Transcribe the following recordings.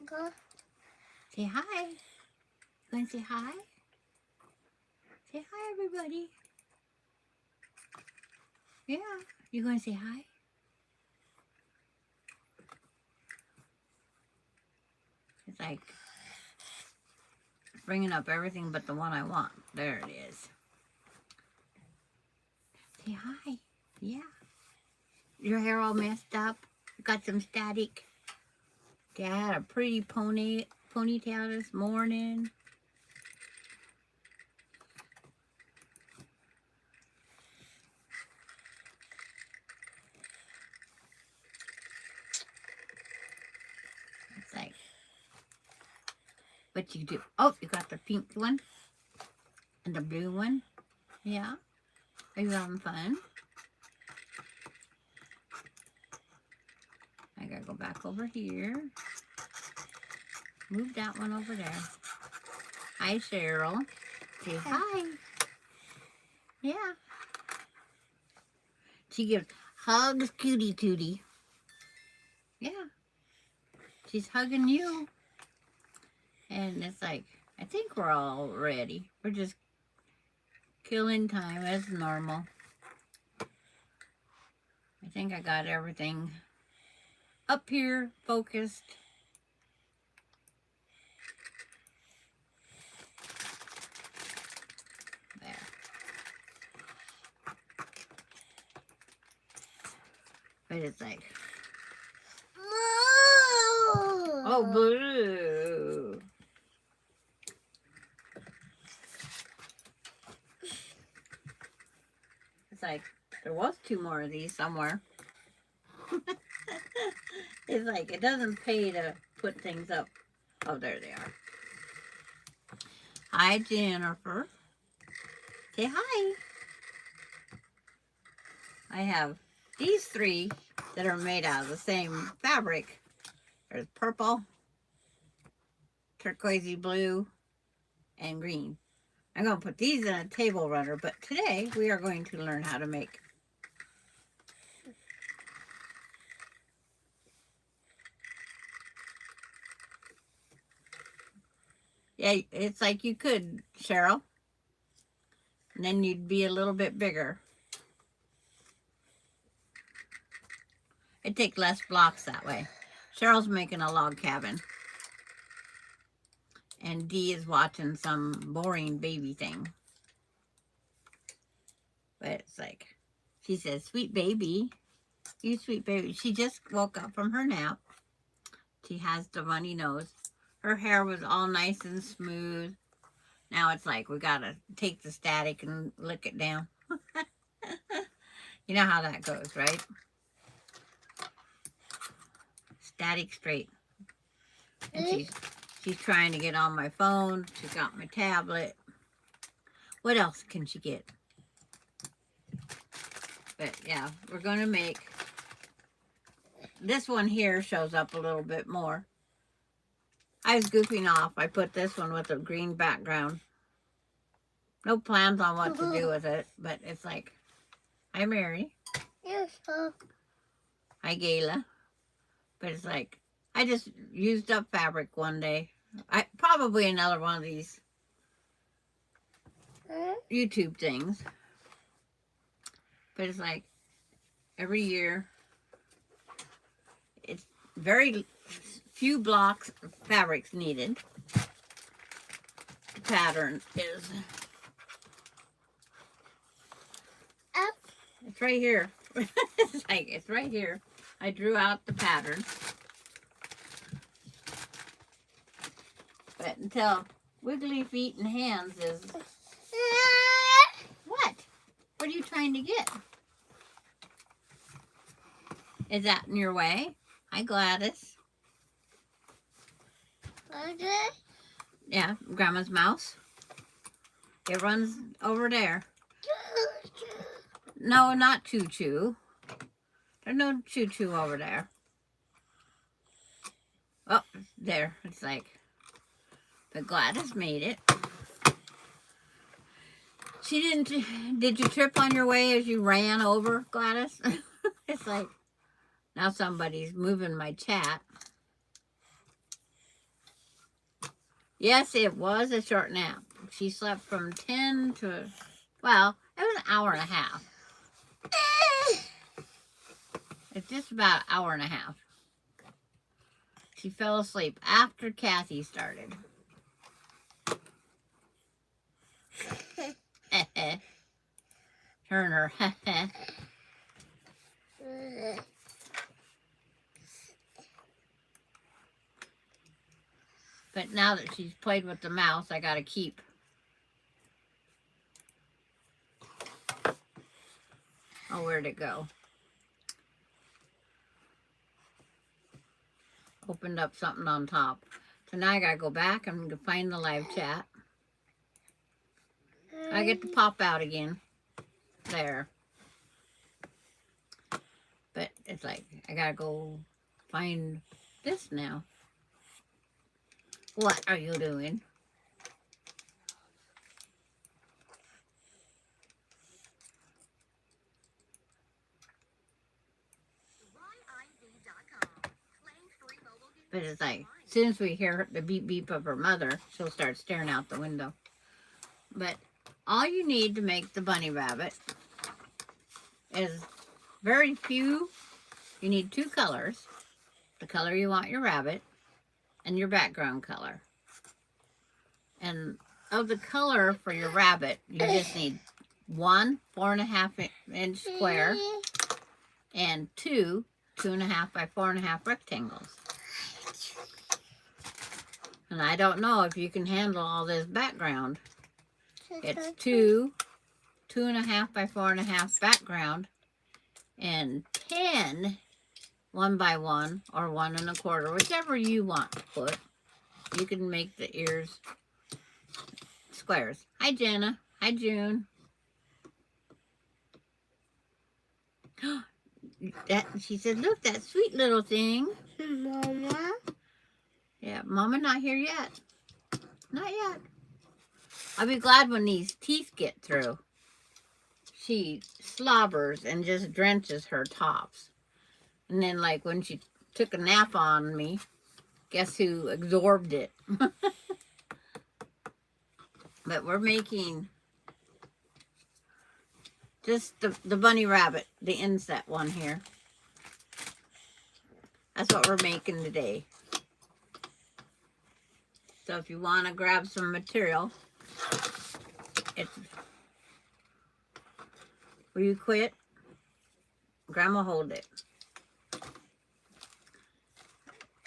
Go. Say hi. You want to say hi? Say hi, everybody. Yeah. You going to say hi? It's like bringing up everything but the one I want. There it is. Say hi. Yeah. Your hair all messed up. Got some static. Dad had a pretty ponytail this morning. It's like, what you do? Oh, you got the pink one and the blue one. Yeah. Are you having fun? I gotta go back over here. Move that one over there. Hi, Cheryl. Say hi. Yeah. She gives hugs, cutie tootie. Yeah. She's hugging you. And it's like, I think we're all ready. We're just killing time as normal. I think I got everything up here focused. There. But it's like, oh, boo. It's like, there was 2 more of these somewhere. It's like, it doesn't pay to put things up. Oh, there they are. Hi, Jennifer. Say hi. I have these 3 that are made out of the same fabric. There's purple, turquoisey blue, and green. I'm going to put these in a table runner, but today we are going to learn how to make yeah, it's like you could, Cheryl, and then you'd be a little bit bigger. It'd take less blocks that way. Cheryl's making a log cabin. And Dee is watching some boring baby thing. But it's like, she says, sweet baby. You sweet baby. She just woke up from her nap. She has the runny nose. Her hair was all nice and smooth. Now it's like, we gotta take the static and lick it down. You know how that goes, right? Static straight. And she's trying to get on my phone. She got my tablet. What else can she get? But yeah, we're going to make, this one here shows up a little bit more. I was goofing off. I put this one with a green background. No plans on what to do with it, but it's like, hi, Mary. Yes, Hi, Gayla. But it's like, I just used up fabric one day. Probably another one of these YouTube things. But it's like, every year, it's very few blocks of fabrics needed. The pattern is, it's right here. It's like, it's right here. I drew out the pattern. But until wiggly feet and hands is... What? What are you trying to get? Is that in your way? Hi, Gladys. Yeah, Grandma's mouse. It runs over there. No, not Choo Choo. There's no Choo Choo over there. Oh, there. It's like, but Gladys made it. She didn't, did you trip on your way as you ran over, Gladys? It's like, now somebody's moving my chat. Yes, it was a short nap. She slept from 10 to, well, it was an hour and a half. It's just about an hour and a half. She fell asleep after Kathy started. Turner. But now that she's played with the mouse, I gotta keep. Oh, where'd it go? Opened up something on top. So now I gotta go back and find the live chat. I get to pop out again. There. But it's like, I gotta go find this now. What are you doing? But it's like, as soon as we hear the beep beep of her mother, she'll start staring out the window. But all you need to make the bunny rabbit is very few. You need 2 colors. The color you want your rabbit and your background color. And of the color for your rabbit, you just need 1 4.5-inch square and 2 2.5 by 4.5 rectangles. And I don't know if you can handle all this background. It's 2 2.5 by 4.5 background and 10 1 by 1 or 1 1/4, whichever you want to put. You can make the ears squares. Hi, Jenna. Hi, June. She said, look, that sweet little thing. Mama? Yeah, Mama not here yet. Not yet. I'll be glad when these teeth get through. She slobbers and just drenches her tops. And then, like, when she took a nap on me, guess who absorbed it? But we're making just the bunny rabbit, the inset one here. That's what we're making today. So if you want to grab some material, it's, will you quit? Grandma, hold it.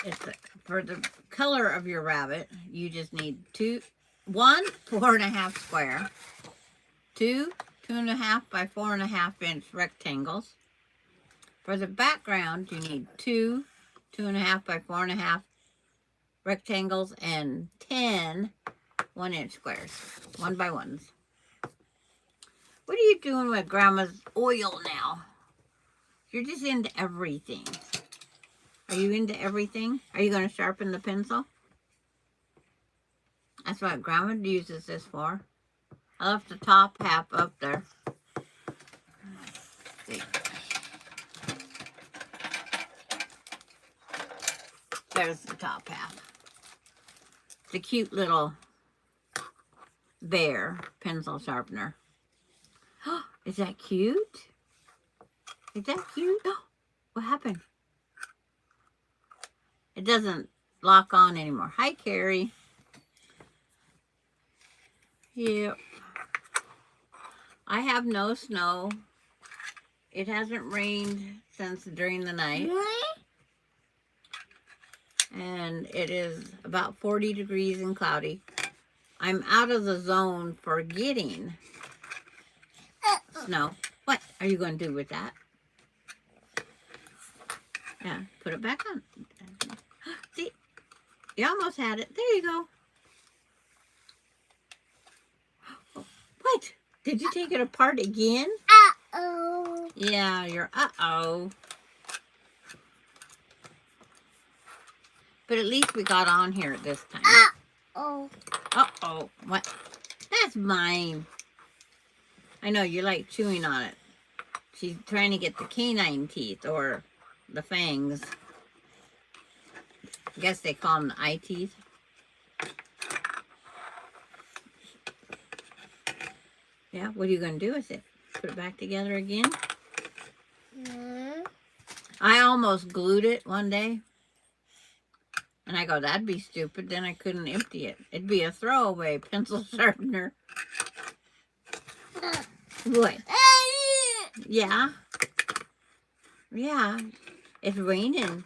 It's for the color of your rabbit, you just need 1 4.5 square, 2 2.5 by 4.5-inch rectangles. For the background, you need 2 2.5 by 4.5 rectangles and 10 1-inch squares, 1 by 1s. What are you doing with Grandma's oil now? You're just into everything. Are you into everything? Are you going to sharpen the pencil? That's what Grandma uses this for. I left the top half up there. See. There's the top half. It's a cute little bear pencil sharpener. Is that cute? Is that cute? What happened? It doesn't lock on anymore. Hi, Carrie. Yep. I have no snow. It hasn't rained since during the night. And it is about 40 degrees and cloudy. I'm out of the zone for getting snow. What are you going to do with that? Yeah, put it back on. See, you almost had it. There you go. What? Did you take it apart again? Uh-oh. Yeah, you're uh-oh. But at least we got on here this time. Uh-oh. Uh-oh. What? That's mine. I know, you like chewing on it. She's trying to get the canine teeth, or the fangs. I guess they call them the eye teeth. Yeah, what are you going to do with it? Put it back together again? I almost glued it one day. And I go, that'd be stupid. Then I couldn't empty it. It'd be a throwaway pencil sharpener. What? Yeah. Yeah. It's raining.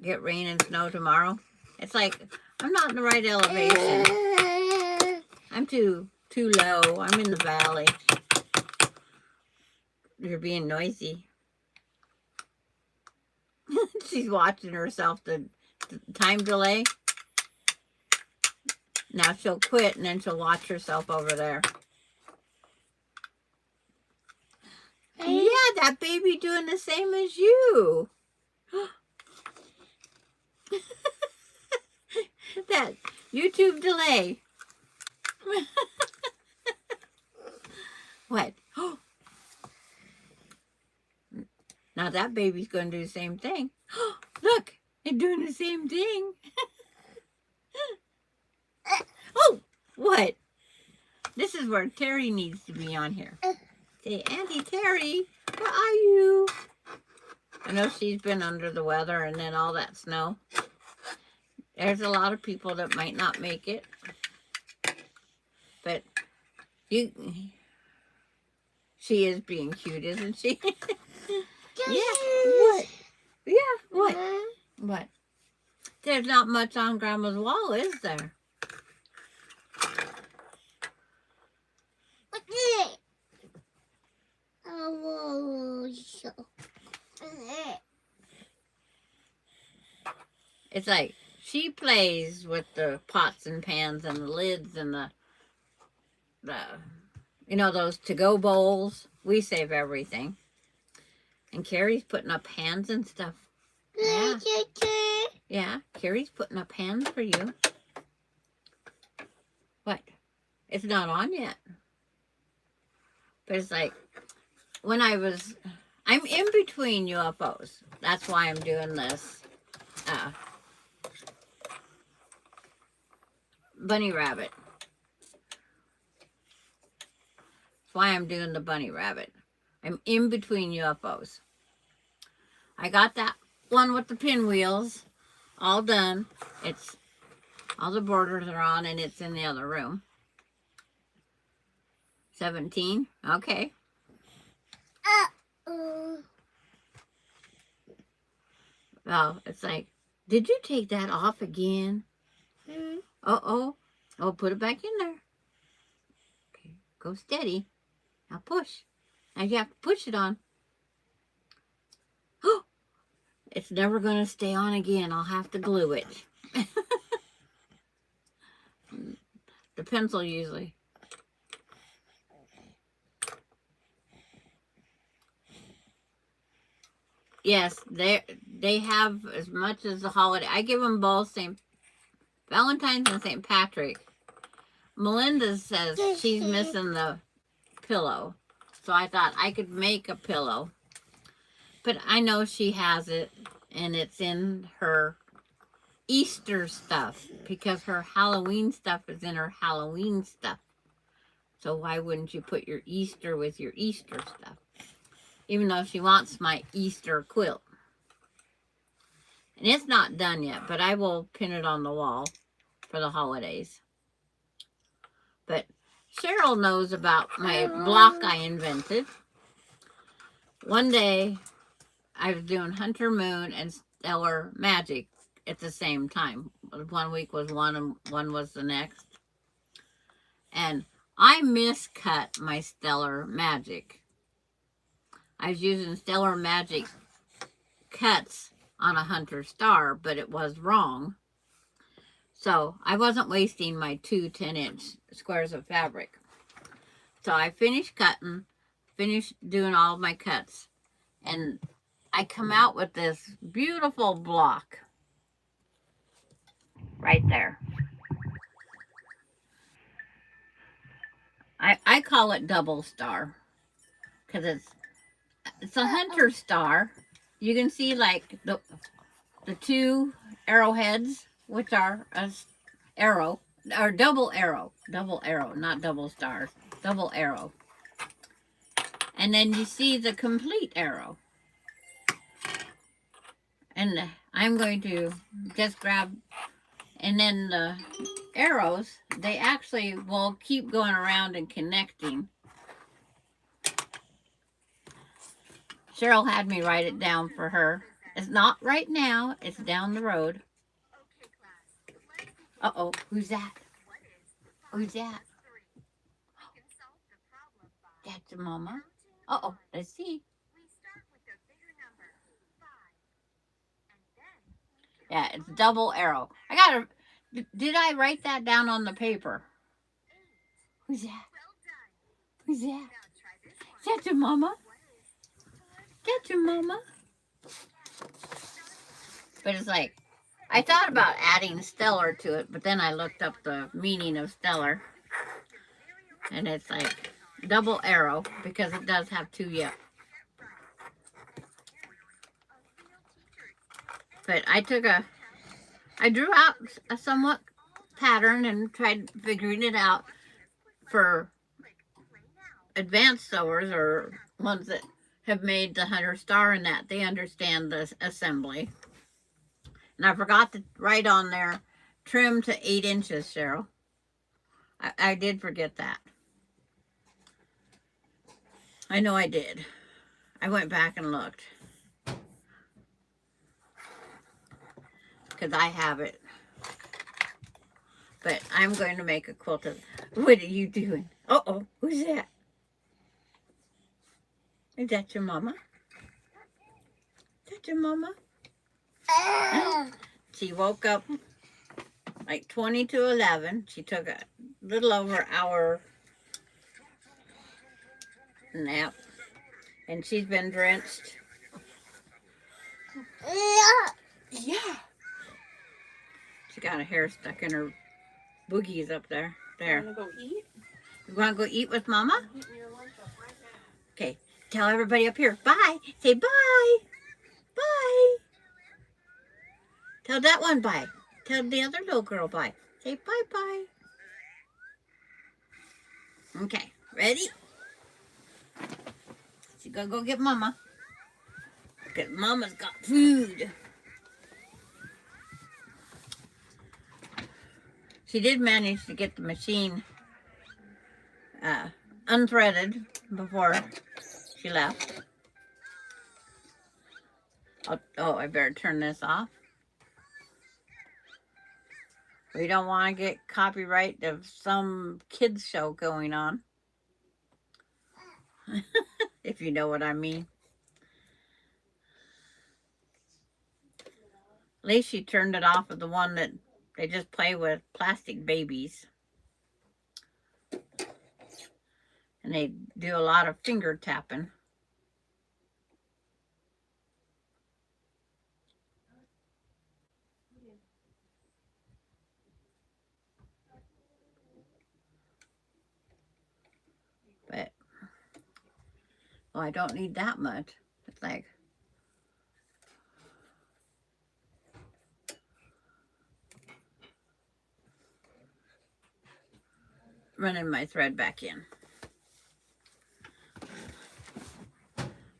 Get rain and snow tomorrow. It's like, I'm not in the right elevation. I'm too low. I'm in the valley. You're being noisy. She's watching herself, the time delay. Now she'll quit and then she'll watch herself over there. Yeah, that baby doing the same as you. That YouTube delay. What? Now that baby's going to do the same thing. Look, it's doing the same thing. Oh, what? This is where Terry needs to be on here. Say, Auntie Terry, where are you? I know she's been under the weather and then all that snow. There's a lot of people that might not make it. But she is being cute, isn't she? Yeah, what? Yeah, what? What? There's not much on Grandma's wall, is there? It's like she plays with the pots and pans and the lids and the you know, those to-go bowls. We save everything. And Carrie's putting up hands and stuff. Yeah. Yeah, Carrie's putting up hands for you. What? It's not on yet. But it's like, when I'm in between UFOs. That's why I'm doing this. Bunny rabbit. That's why I'm doing the bunny rabbit. I'm in between UFOs. I got that one with the pinwheels all done. It's all the borders are on and it's in the other room. 17. Okay. Well, it's like, did you take that off again? Uh-oh. Oh, put it back in there. Okay, go steady. Now push. Now you have to push it on. Oh, it's never going to stay on again. I'll have to glue it. The pencil usually. Yes, they have as much as the holiday. I give them both St. Valentine's and St. Patrick. Melinda says she's missing the pillow. So I thought I could make a pillow. But I know she has it, and it's in her Easter stuff, because her Halloween stuff is in her Halloween stuff. So why wouldn't you put your Easter with your Easter stuff? Even though she wants my Easter quilt. And it's not done yet, but I will pin it on the wall for the holidays. But Cheryl knows about my block I invented. One day, I was doing Hunter Moon and Stellar Magic at the same time. 1 week was one and one was the next. And I miscut my Stellar Magic. I was using Stellar Magic cuts on a Hunter Star, but it was wrong. So I wasn't wasting my 2 10-inch squares of fabric. So I finished cutting, finished doing all my cuts, and I come out with this beautiful block right there. I call it double star because it's a Hunter Star. You can see like the 2 arrowheads, which are a arrow, or double arrow, not double stars, double arrow. And then you see the complete arrow. And I'm going to just grab, and then the arrows, they actually will keep going around and connecting. Cheryl had me write it down for her. It's not right now, it's down the road. Uh-oh, who's that? Who's that? That's your mama. Uh-oh, let's see. Yeah, it's double arrow. I gotta, did I write that down on the paper? Who's that? Who's that? Is that your mama? That's your mama? But it's like, I thought about adding stellar to it, but then I looked up the meaning of stellar. And it's like double arrow because it does have two yet. But I drew out a somewhat pattern and tried figuring it out for advanced sewers or ones that have made the hunter star and that they understand the assembly. And I forgot to write on there, trim to 8 inches, Cheryl. I did forget that. I know I did. I went back and looked. Because I have it. But I'm going to make a quilt of... What are you doing? Uh-oh, who's that? Is that your mama? Is that your mama? She woke up like 20 to 11. She took a little over an hour nap. And she's been drenched. Yeah. She got her hair stuck in her boogies up there. There. You want to go eat? You want to go eat with Mama? Okay. Tell everybody up here. Bye. Say bye. Bye. Tell that one bye. Tell the other little girl bye. Say bye-bye. Okay. Ready? She's going to go get Mama. Because Mama's got food. She did manage to get the machine unthreaded before she left. Oh, I better turn this off. We don't want to get copyright of some kids show going on. If you know what I mean. At least she turned it off of the one that they just play with plastic babies. And they do a lot of finger tapping. But, oh, I don't need that much. It's like, running my thread back in.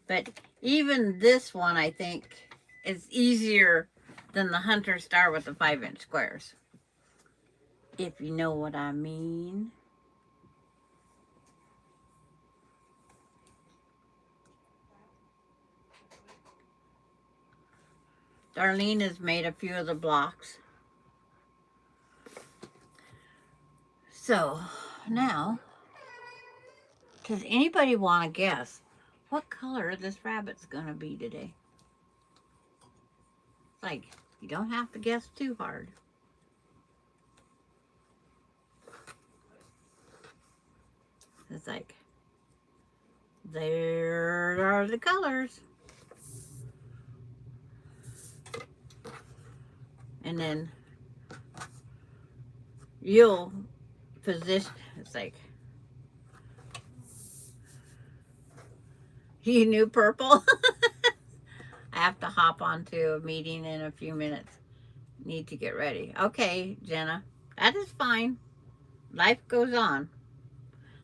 But even this one, I think, is easier than the Hunter Star with the 5-inch squares. If you know what I mean. Darlene has made a few of the blocks. So, now, does anybody want to guess what color this rabbit's going to be today? Like, you don't have to guess too hard. It's like, there are the colors. And then you'll position, it's like, you knew purple? I have to hop onto a meeting in a few minutes. Need to get ready. Okay, Jenna, That is fine. Life goes on.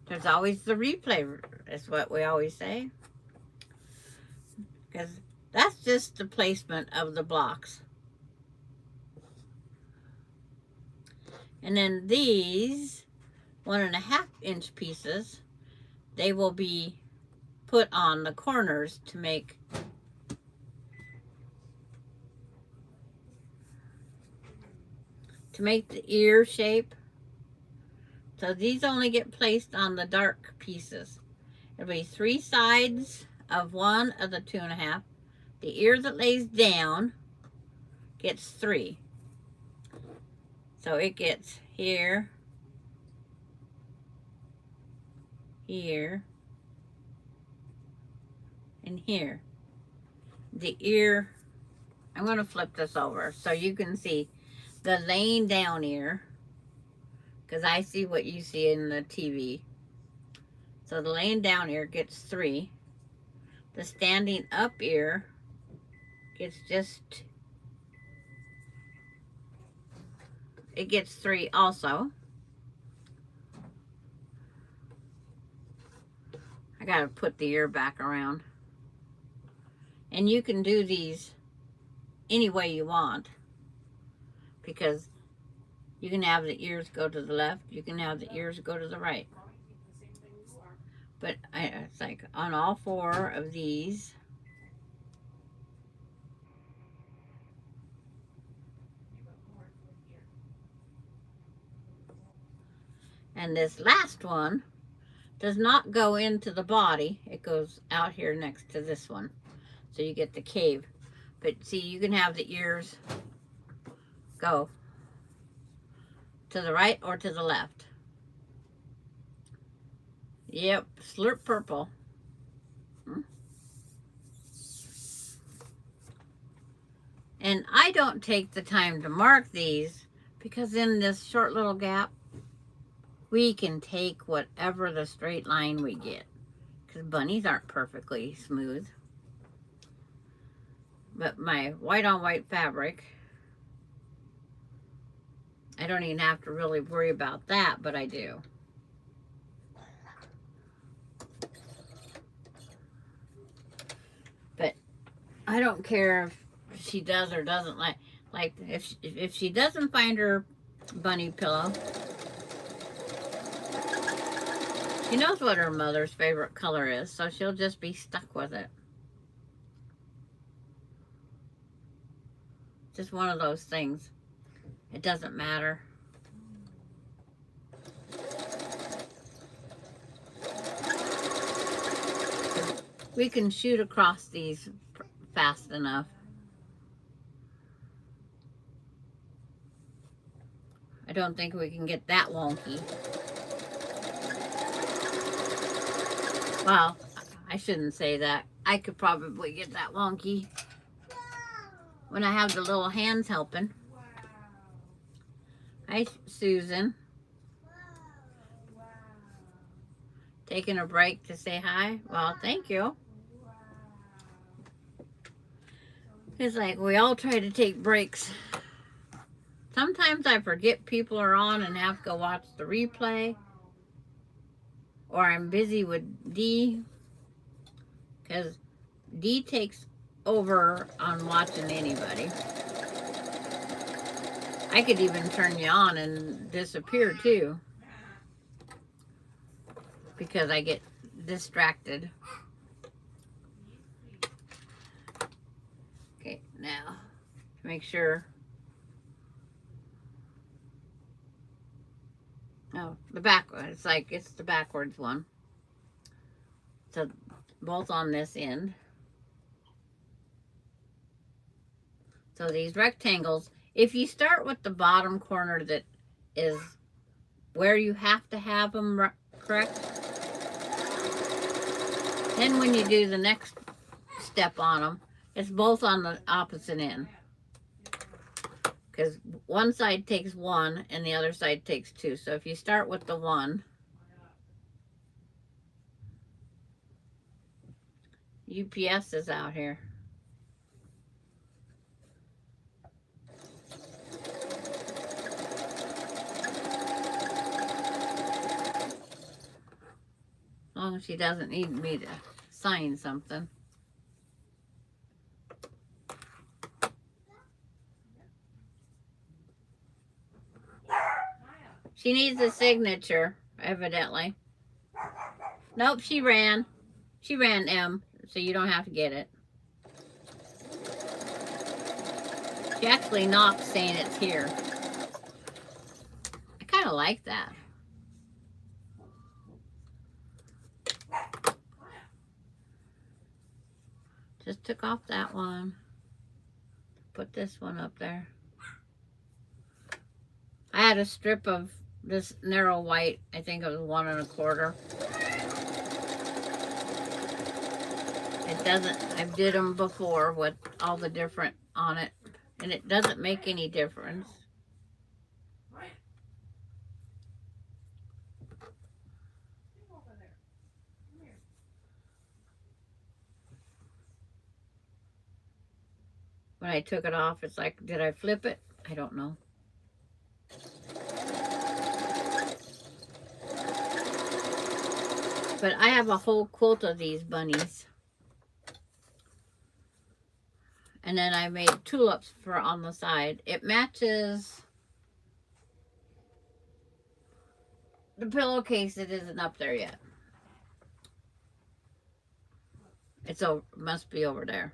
There's always the replay, is what we always say. Because that's just the placement of the blocks. And then these 1.5 inch pieces, they will be put on the corners to make the ear shape. So these only get placed on the dark pieces. It'll be 3 sides of one of the 2.5. The ear that lays down gets 3. So it gets here, here, and here. The ear, I'm going to flip this over so you can see the laying down ear, because I see what you see in the TV. So the laying down ear gets 3. The standing up ear gets it gets 3 also. I gotta put the ear back around. And you can do these any way you want, because you can have the ears go to the left, you can have the ears go to the right. But it's like on all 4 of these. And this last one does not go into the body. It goes out here next to this one. So you get the cave. But see, you can have the ears go to the right or to the left. Yep, Slurp Purple. And I don't take the time to mark these, because in this short little gap, we can take whatever the straight line we get, because bunnies aren't perfectly smooth. But my white on white fabric, I don't even have to really worry about that, but I do. But I don't care if she does or doesn't like if she doesn't find her bunny pillow, she knows what her mother's favorite color is, so she'll just be stuck with it. Just one of those things. It doesn't matter. We can shoot across these fast enough. I don't think we can get that wonky. Well, I shouldn't say that. I could probably get that wonky when I have the little hands helping. Hi, Susan. Taking a break to say hi? Well, thank you. It's like we all try to take breaks. Sometimes I forget people are on and have to go watch the replay. Or I'm busy with Dee, because Dee takes over on watching anybody. I could even turn you on and disappear too, because I get distracted. Okay, now make sure. Oh, the back one. It's like it's the backwards one. So both on this end. So these rectangles, if you start with the bottom corner that is where you have to have them correct, then when you do the next step on them, it's both on the opposite end. Because one side takes 1 and the other side takes 2. So if you start with the 1, UPS is out here. long as she doesn't need me to sign something. She needs a signature, evidently. Nope, she ran. She ran, M, so you don't have to get it. She actually knocked saying it's here. I kind of like that. Just took off that one. Put this one up there. I had a strip of this narrow white. I think it was 1 1/4. It doesn't, I did them before with all the different on it, and it doesn't make any difference. When I took it off, it's like, did I flip it? I don't know. But I have a whole quilt of these bunnies. And then I made tulips for on the side. It matches the pillowcase. It isn't up there yet. It's over, must be over there.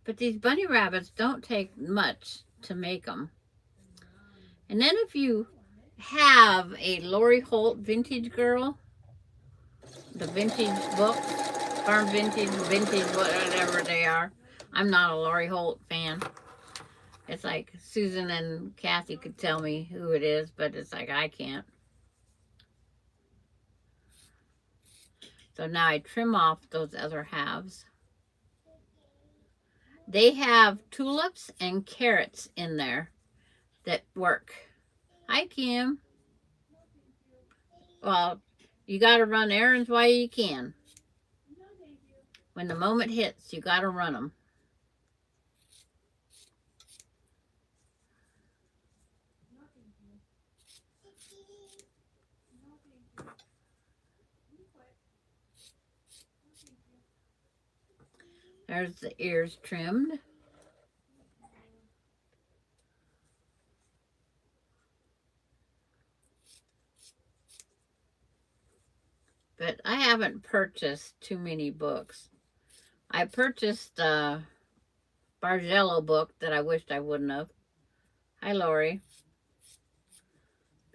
But these bunny rabbits don't take much to make them. And then if you have a Lori Holt Vintage Girl, the vintage book, Farm Vintage, whatever they are. I'm not a Lori Holt fan. It's like Susan and Kathy could tell me who it is, but it's like I can't. So now I trim off those other halves. They have tulips and carrots in there that work. Hi, Kim. Well, you got to run errands while you can. When the moment hits, you got to run them. There's the ears trimmed. But I haven't purchased too many books. I purchased a Bargello book that I wished I wouldn't have. Hi, Lori.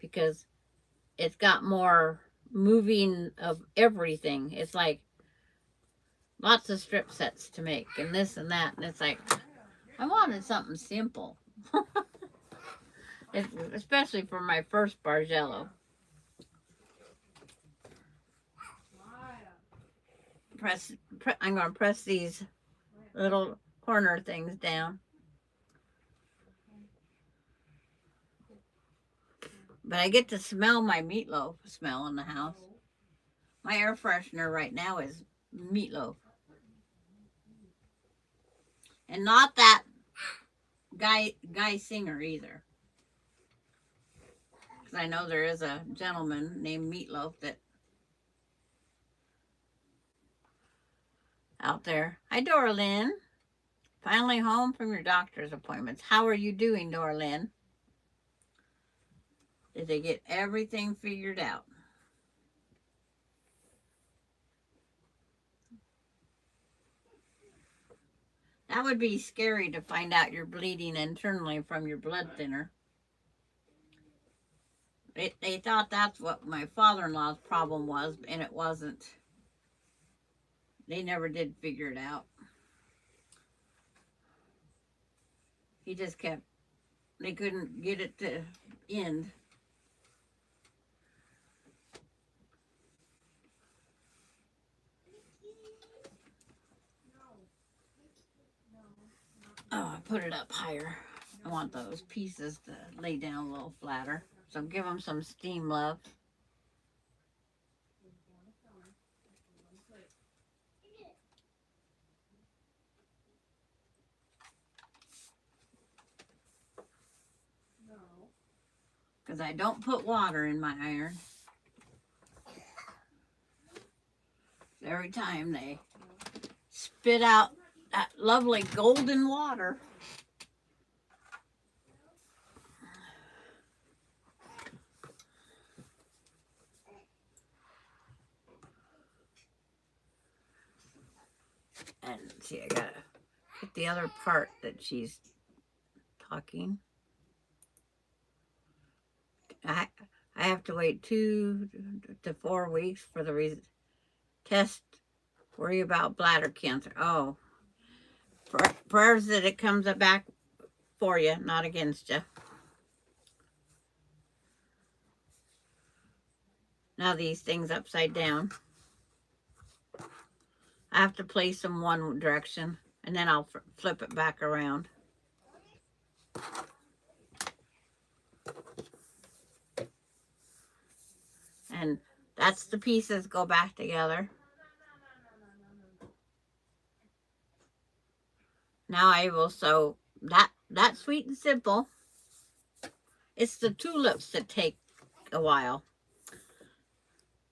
Because it's got more moving of everything. It's like lots of strip sets to make and this and that. And it's like, I wanted something simple. Especially for my first Bargello. I'm going to press these little corner things down. But I get to smell my meatloaf smell in the house. My air freshener right now is meatloaf. And not that guy singer either. Because I know there is a gentleman named Meatloaf that out there. Hi, Dora Lynn. Finally home from your doctor's appointments. How are you doing, Dora Lynn? Did they get everything figured out? That would be scary to find out you're bleeding internally from your blood thinner. They thought that's what my father-in-law's problem was, and it wasn't. They never did figure it out. He just kept, they couldn't get it to end. Oh, I put it up higher. I want those pieces to lay down a little flatter. So give them some steam, love. because I don't put water in my iron. Every time they spit out that lovely golden water. And see, I gotta get the other part that she's talking. I have to wait 2 to 4 weeks for the test. Worry about bladder cancer. Oh, prayers that it comes back for you, not against you. Now these things upside down. I have to place them one direction, and then I'll flip it back around. And that's the pieces go back together. Now I will sew that Sweet and Simple. It's the tulips that take a while.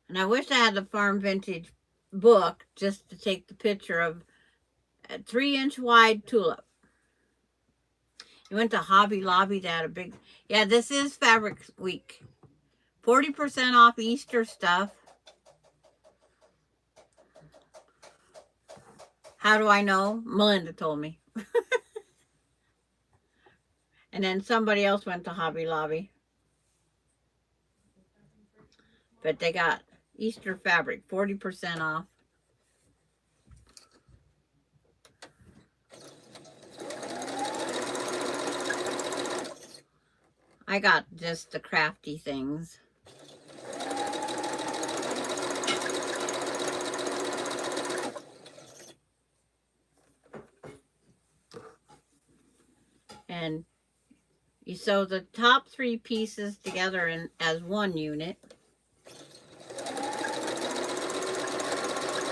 And I wish I had the Farm Vintage book just to take the picture of a 3-inch wide tulip. You went to Hobby Lobby to have a big... Yeah, this is Fabric Week. 40% off Easter stuff. How do I know? Melinda told me. And then somebody else went to Hobby Lobby. But they got Easter fabric, 40% off. I got just the crafty things. And you sew the top 3 pieces together as one unit.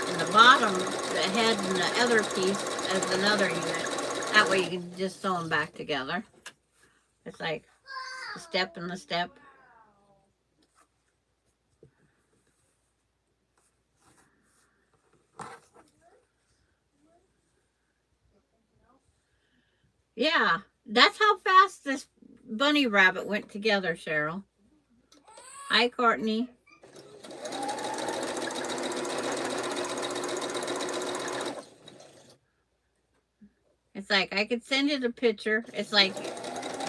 And the bottom, the head, and the other piece as another unit. That way you can just sew them back together. It's like a step and a step. Yeah, that's how fast this bunny rabbit went together, Cheryl. Hi, Courtney. It's like, I could send you the picture. It's like,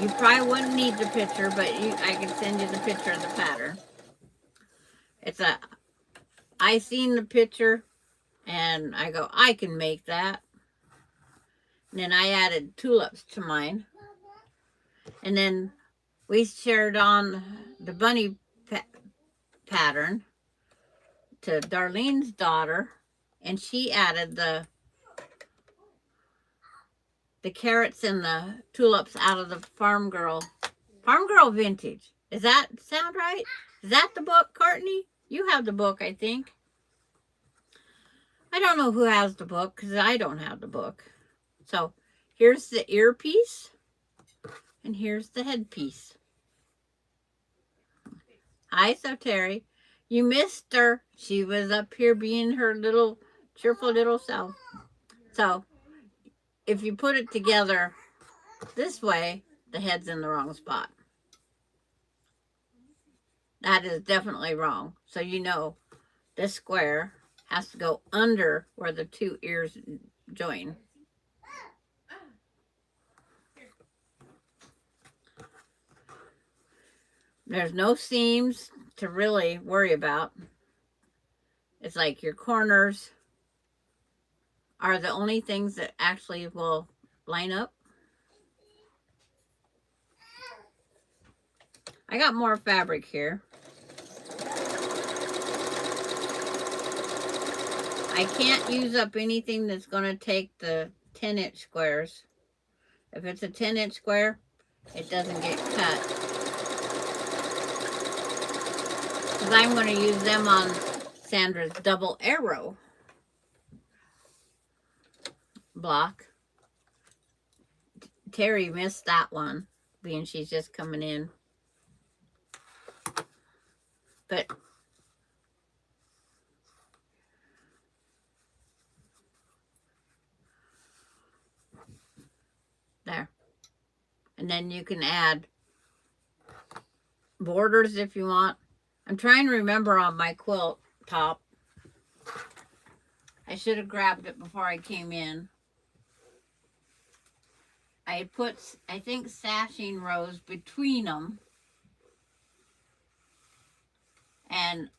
you probably wouldn't need the picture, but I could send you the picture of the pattern. I seen the picture, and I go, I can make that. And then I added tulips to mine. And then we shared on the bunny pattern to Darlene's daughter, and she added the carrots and the tulips out of the Farm Girl Vintage. Does that sound right? Is that the book, Courtney? You have the book, I think. I don't know who has the book because I don't have the book. So here's the earpiece, and here's the headpiece. Hi, so Terry. You missed her. She was up here being her little cheerful little self. So if you put it together this way, the head's in the wrong spot. That is definitely wrong. So you know this square has to go under where the 2 ears join. There's no seams to really worry about. It's like your corners are the only things that actually will line up. I got more fabric here. I can't use up anything that's going to take the 10-inch squares. If it's a 10-inch square, it doesn't get cut. Because I'm going to use them on Sandra's double arrow block. Terry missed that one, being she's just coming in. But there. And then you can add borders if you want. I'm trying to remember on my quilt top. I should have grabbed it before I came in. I had put, I think, sashing rows between them. And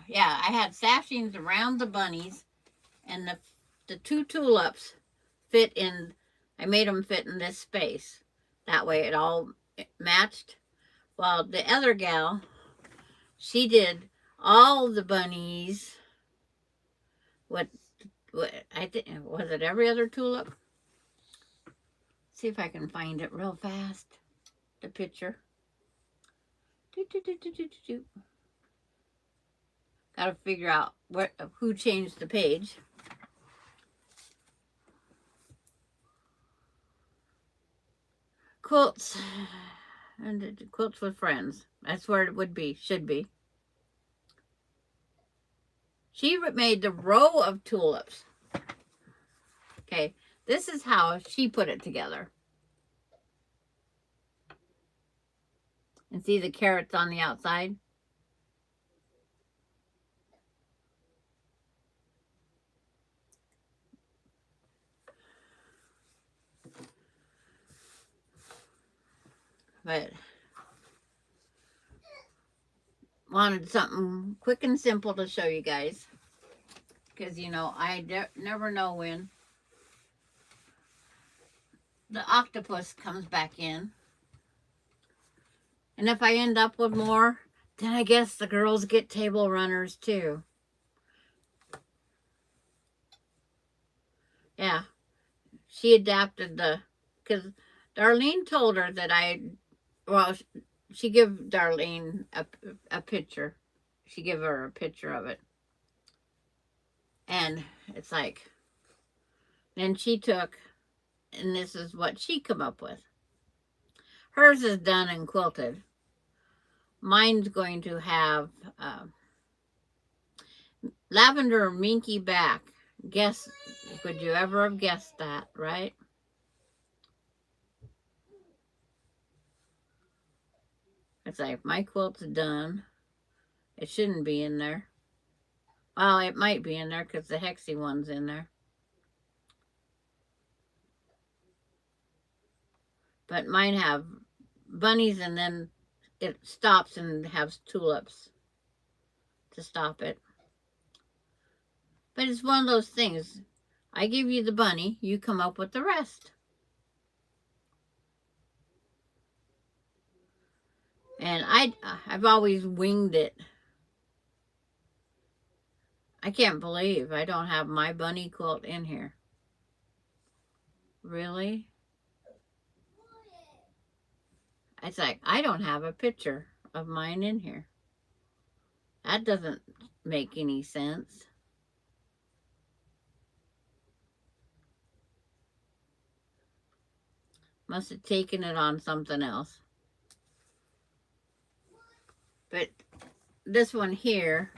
yeah, I had sashings around the bunnies, and the two tulips fit in. I made them fit in this space. That way it all matched. Well, the other gal, she did all the bunnies. What I think, was it every other tulip? See if I can find it real fast. The picture. Got to figure out who changed the page. Quilts. And quilts with friends. That's where it would be. Should be. She made the row of tulips. Okay. This is how she put it together. And see the carrots on the outside? But wanted something quick and simple to show you guys. Because, you know, I never know when the octopus comes back in. And if I end up with more, then I guess the girls get table runners too. Yeah. She adapted because Darlene told her that she gave Darlene a picture. She gave her a picture of it. And it's like, then she took, and this is what she come up with. Hers is done and quilted. Mine's going to have lavender minky back. Guess, would you ever have guessed that, right? It's like, my quilt's done. It shouldn't be in there. Well, it might be in there because the hexy one's in there. But mine have bunnies, and then it stops and has tulips to stop it. But it's one of those things. I give you the bunny, you come up with the rest. And I've always winged it. I can't believe I don't have my bunny quilt in here. Really? It's like, I don't have a picture of mine in here. That doesn't make any sense. Must have taken it on something else. But this one here,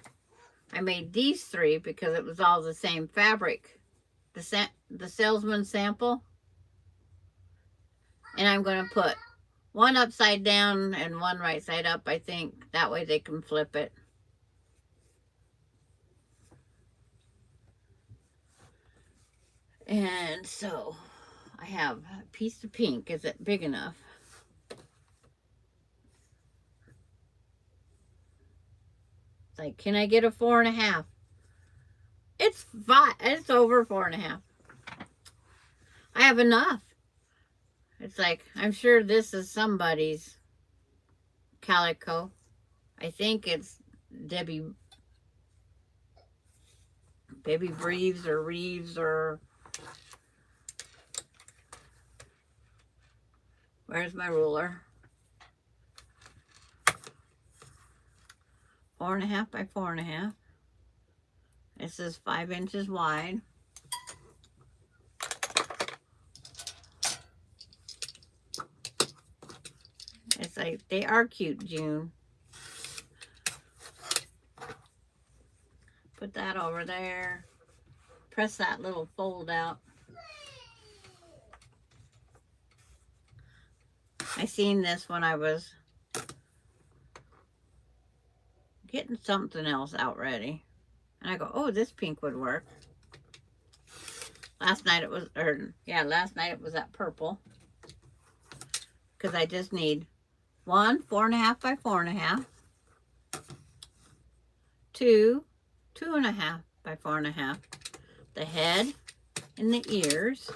I made these three because it was all the same fabric. The salesman sample. And I'm going to put one upside down and one right side up, I think. That way they can flip it. And so I have a piece of pink. Is it big enough? It's like, can I get a 4.5? It's 5. It's over 4.5. I have enough. It's like, I'm sure this is somebody's calico. I think it's Baby Breves or Reeves or... Where's my ruler? 4.5 by 4.5. This is 5 inches wide. It's like, they are cute, June. that over there. Press that little fold out. I seen this when I was getting something else out ready. And I go, oh, this pink would work. Last night it was that purple. Because I just need one 4.5 by 4.5, two 2.5 by 4.5, the head and the ears,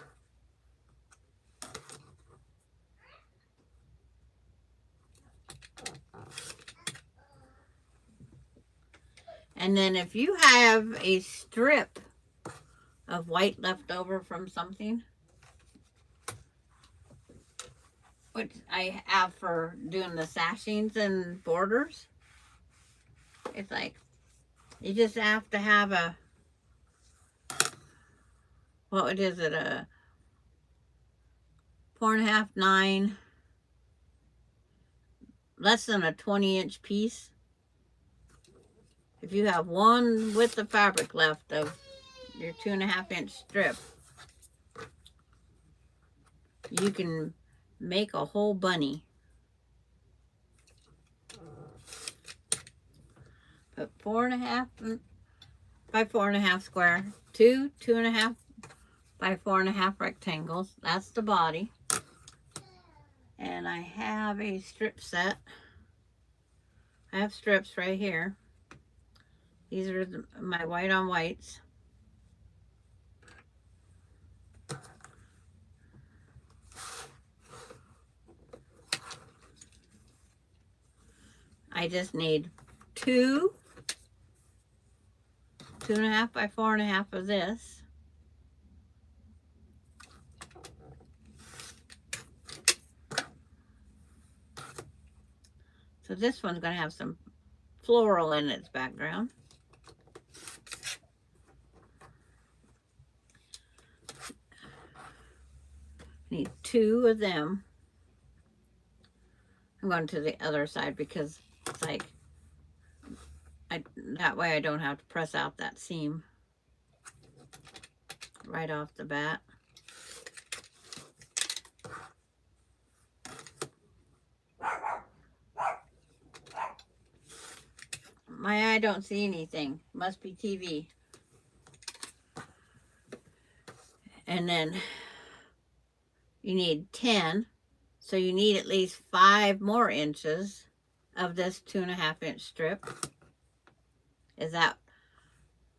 and then if you have a strip of white left over from something, which I have for doing the sashings and borders, it's like you just have to have a, what is it, a 4.5, 9, less than a 20-inch piece. If you have one width of fabric left of your 2.5-inch strip, you can make a whole bunny. Put 4.5 by 4.5 square, two 2.5 by 4.5 rectangles. That's the body. And I have a strip set. I have strips right here. These are my white on whites. I just need two 2.5 by 4.5 of this. So this one's going to have some floral in its background. Need two of them. I'm going to the other side because it's like, that way I don't have to press out that seam right off the bat. My eye don't see anything. Must be TV. And then you need 10. So you need at least 5 more inches of this 2.5-inch strip. Is that,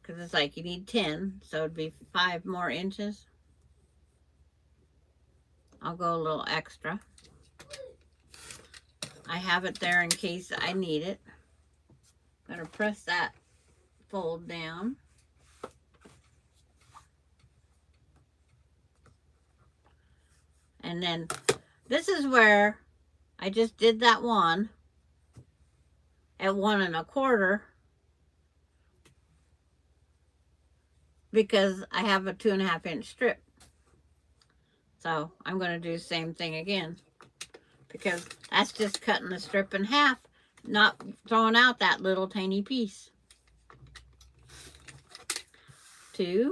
because it's like you need 10, so it'd be 5 more inches. I'll go a little extra. I have it there in case I need it. I'm going to press that fold down. And then this is where I just did that one at 1 1/4 because I have a 2.5-inch strip. So I'm going to do the same thing again because that's just cutting the strip in half, not throwing out that little tiny piece. 2.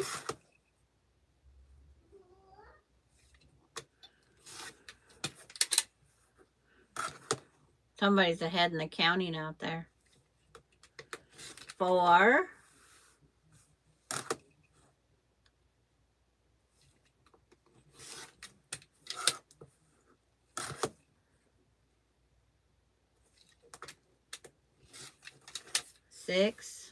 Somebody's ahead in the counting out there. 4. 6.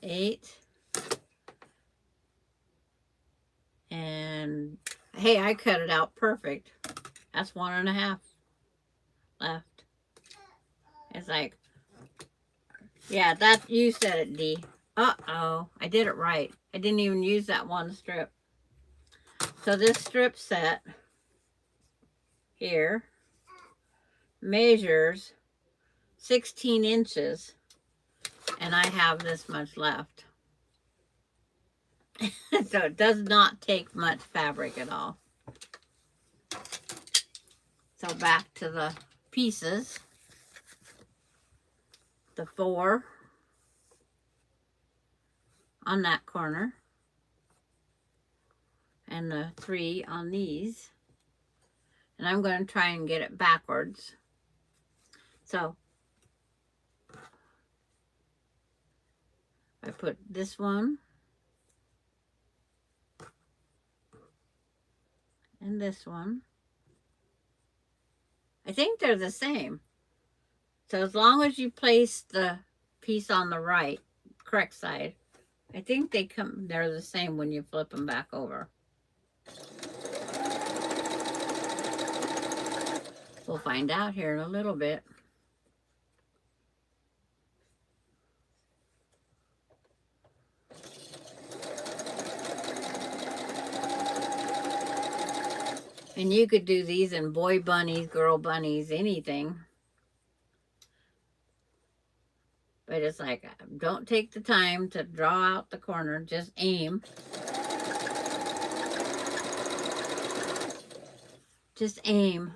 8. And hey, I cut it out perfect. That's 1.5 left. It's like, yeah, that, you said it, D. Uh-oh, I did it right. I didn't even use that one strip. So this strip set here measures 16 inches, and I have this much left. So it does not take much fabric at all. So back to the pieces. The 4 on that corner. And the 3 on these. And I'm going to try and get it backwards. So I put this one and this one. I think they're the same. So as long as you place the piece on the right, correct side, I think they're the same when you flip them back over. We'll find out here in a little bit. And you could do these in boy bunnies, girl bunnies, anything. But it's like, don't take the time to draw out the corner. Just aim. Just aim.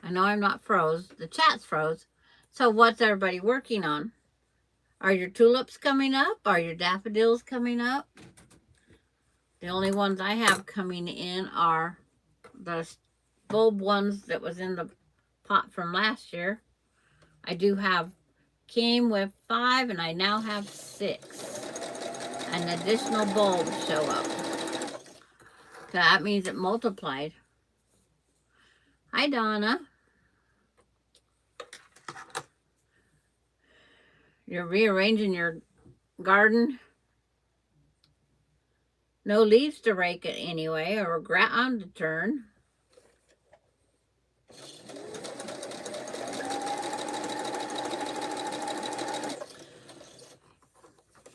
I know I'm not froze. The chat's froze. So what's everybody working on? Are your tulips coming up? Are your daffodils coming up? The only ones I have coming in are the bulb ones that was in the pot from last year. I do have, came with 5 and I now have 6. An additional bulb show up. So that means it multiplied. Hi, Donna. You're rearranging your garden. No leaves to rake it anyway, or ground to turn.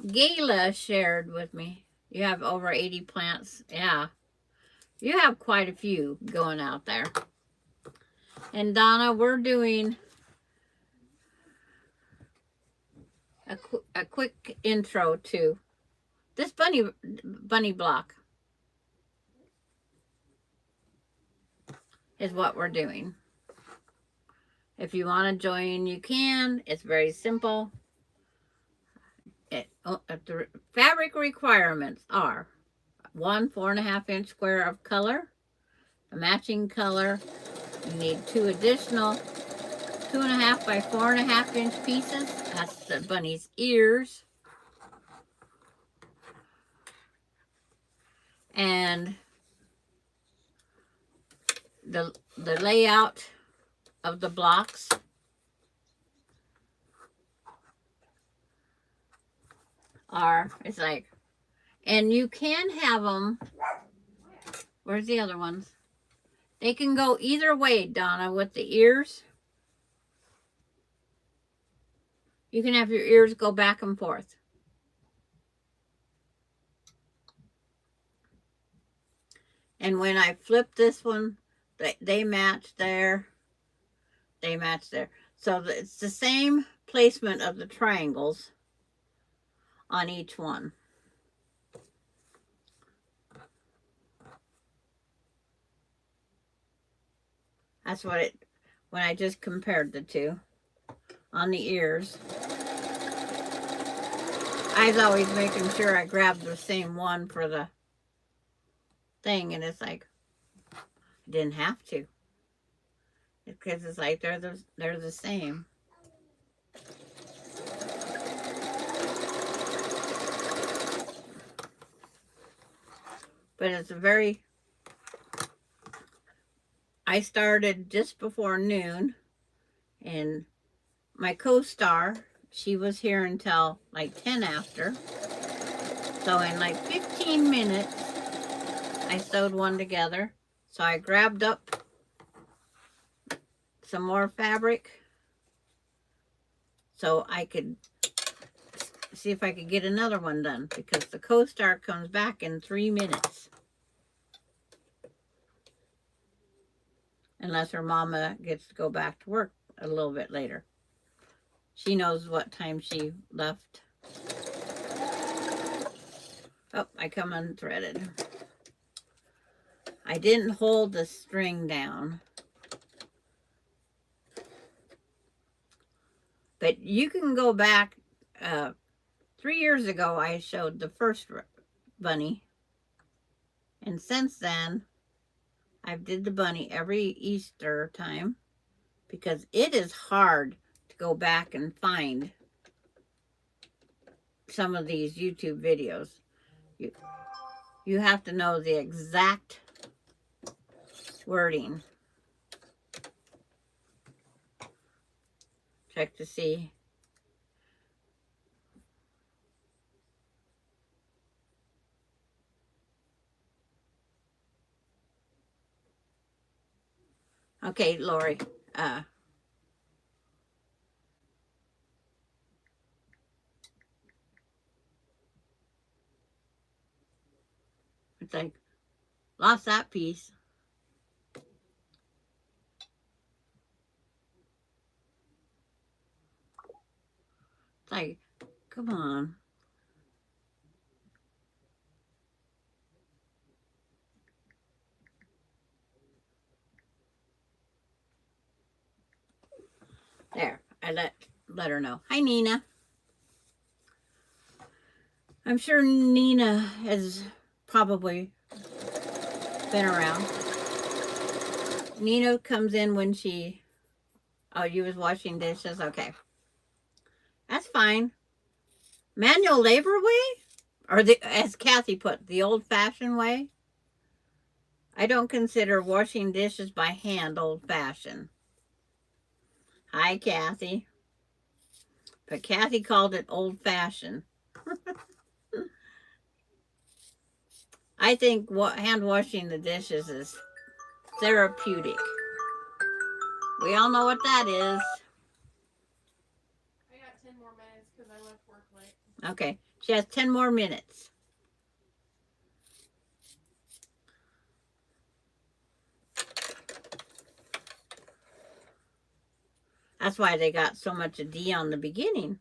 Gayla shared with me. You have over 80 plants. Yeah. You have quite a few going out there. And Donna, we're doing a quick intro to this bunny block is what we're doing. If you want to join, you can. It's very simple. The fabric requirements are 1 4.5-inch square of color, a matching color. You need 2 additional 2.5 by 4.5-inch pieces. That's the bunny's ears. And the layout of the blocks it's like, and you can have them, where's the other ones? They can go either way, Donna, with the ears. You can have your ears go back and forth. And when I flip this one, they match there. They match there. So it's the same placement of the triangles on each one. That's what when I just compared the two on the ears. I was always making sure I grabbed the same one for the thing, and it's like, I didn't have to. Because it's like they're the same. But it's I started just before noon, and my co-star, she was here until like 10 after. So in like 15 minutes, I sewed one together. So I grabbed up some more fabric so I could see if I could get another one done, because the co-star comes back in 3 minutes. Unless her mama gets to go back to work a little bit later. She knows what time she left. Oh, I come unthreaded. I didn't hold the string down. But you can go back 3 years ago, I showed the first bunny. And since then, I've did the bunny every Easter time because it is hard to go back and find some of these YouTube videos. You have to know the exact wording. Check to see. Okay, Lori. It's like, lost that piece. It's like, come on. There, I let her know. Hi, Nina. I'm sure Nina has probably been around. Nina comes in when she... Oh, you was washing dishes? Okay. That's fine. Manual labor way? Or the, as Kathy put, the old-fashioned way? I don't consider washing dishes by hand old-fashioned. Hi, Kathy. But Kathy called it old-fashioned. I think hand washing the dishes is therapeutic. We all know what that is. I got 10 more minutes because I left work late. Okay, she has 10 more minutes. That's why they got so much a D on the beginning.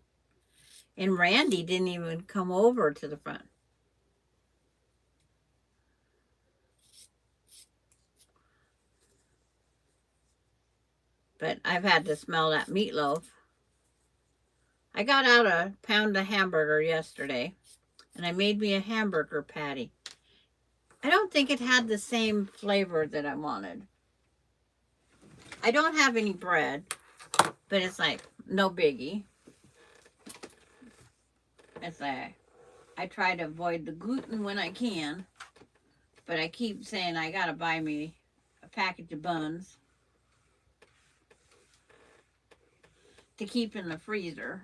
And Randy didn't even come over to the front. But I've had to smell that meatloaf. I got out a pound of hamburger yesterday, and I made me a hamburger patty. I don't think it had the same flavor that I wanted. I don't have any bread, but it's like, no biggie. It's like, I try to avoid the gluten when I can, but I keep saying I gotta buy me a package of buns to keep in the freezer.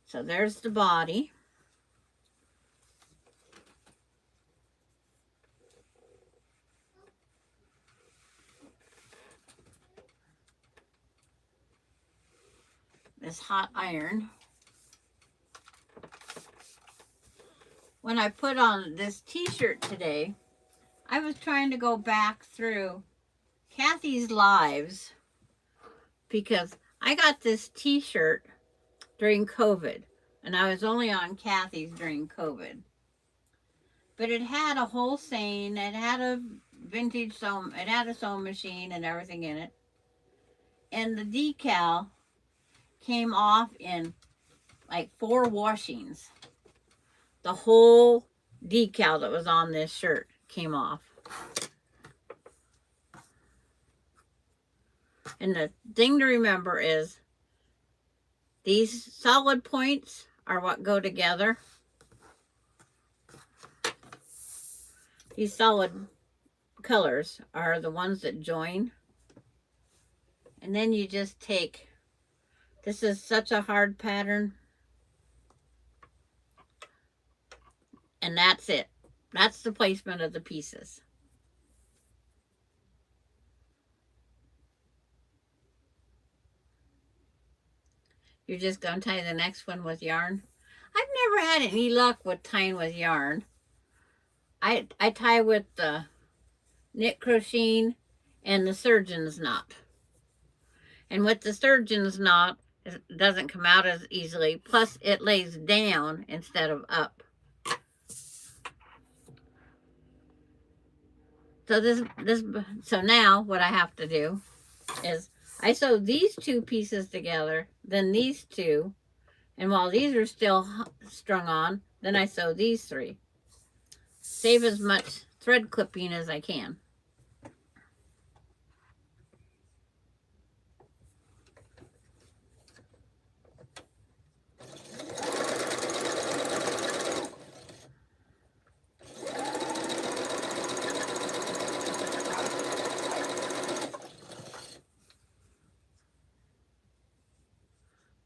So there's the body. This hot iron. When I put on this t-shirt today, I was trying to go back through Kathy's lives because I got this t-shirt during COVID, and I was only on Kathy's during COVID. But it had a whole saying, it had a vintage sewing, it had a sewing machine and everything in it. And the decal came off in like 4 washings. The whole decal that was on this shirt came off. And the thing to remember is these solid points are what go together. These solid colors are the ones that join. And then you just take, this is such a hard pattern. And that's it. That's the placement of the pieces. You're just going to tie the next one with yarn. I've never had any luck with tying with yarn. I tie with the knit crocheting and the surgeon's knot. And with the surgeon's knot, It doesn't come out as easily. Plus, it lays down instead of up. So now what I have to do is I sew these two pieces together, then these two, and while these are still strung on, then I sew these three. Save as much thread clipping as I can.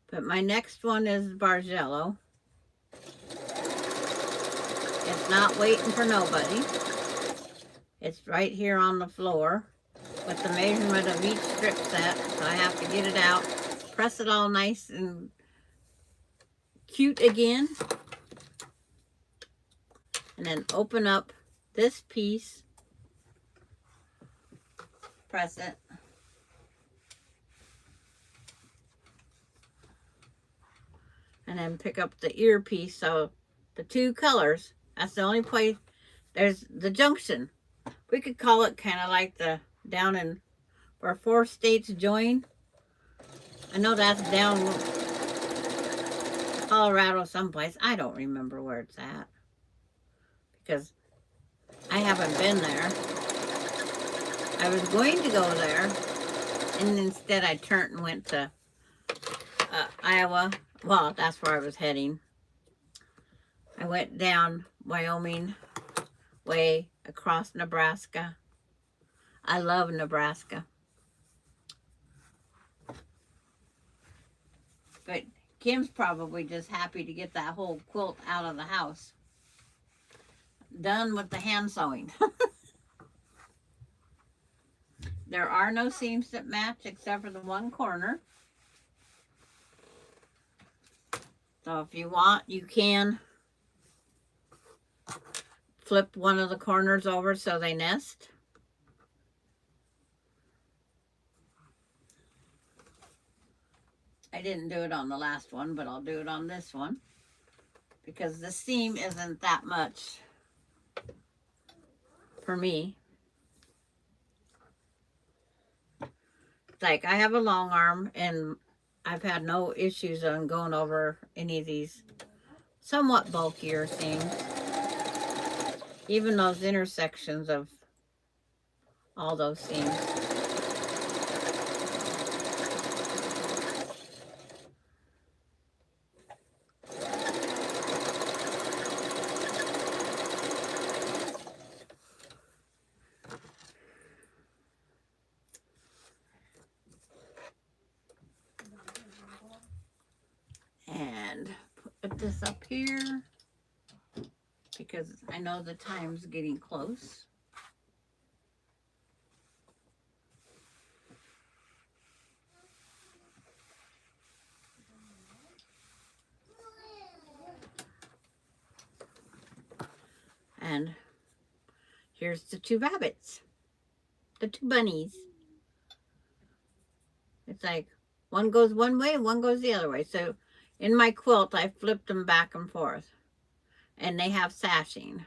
But my next one is Bargello. It's not waiting for nobody. It's right here on the floor with the measurement of each strip set. So I have to get it out, press it all nice and cute again. And then open up this piece, press it. And then pick up the earpiece. So the two colors, that's the only place. There's the junction. We could call it kind of like the down in where 4 states join. I know that's down Colorado someplace. I don't remember where it's at because I haven't been there. I was going to go there and instead I turned and went to Iowa. Well, that's where I was heading. I went down Wyoming way across Nebraska. I love Nebraska. But Kim's probably just happy to get that whole quilt out of the house. Done with the hand sewing. There are no seams that match except for the one corner. So if you want, you can flip one of the corners over so they nest. I didn't do it on the last one, but I'll do it on this one because the seam isn't that much for me. It's like I have a long arm and I've had no issues on going over any of these somewhat bulkier seams. Even those intersections of all those seams. And put this up here because I know the time's getting close. And here's the two rabbits, the two bunnies. It's like one goes one way and one goes the other way. So in my quilt, I flipped them back and forth. And they have sashing.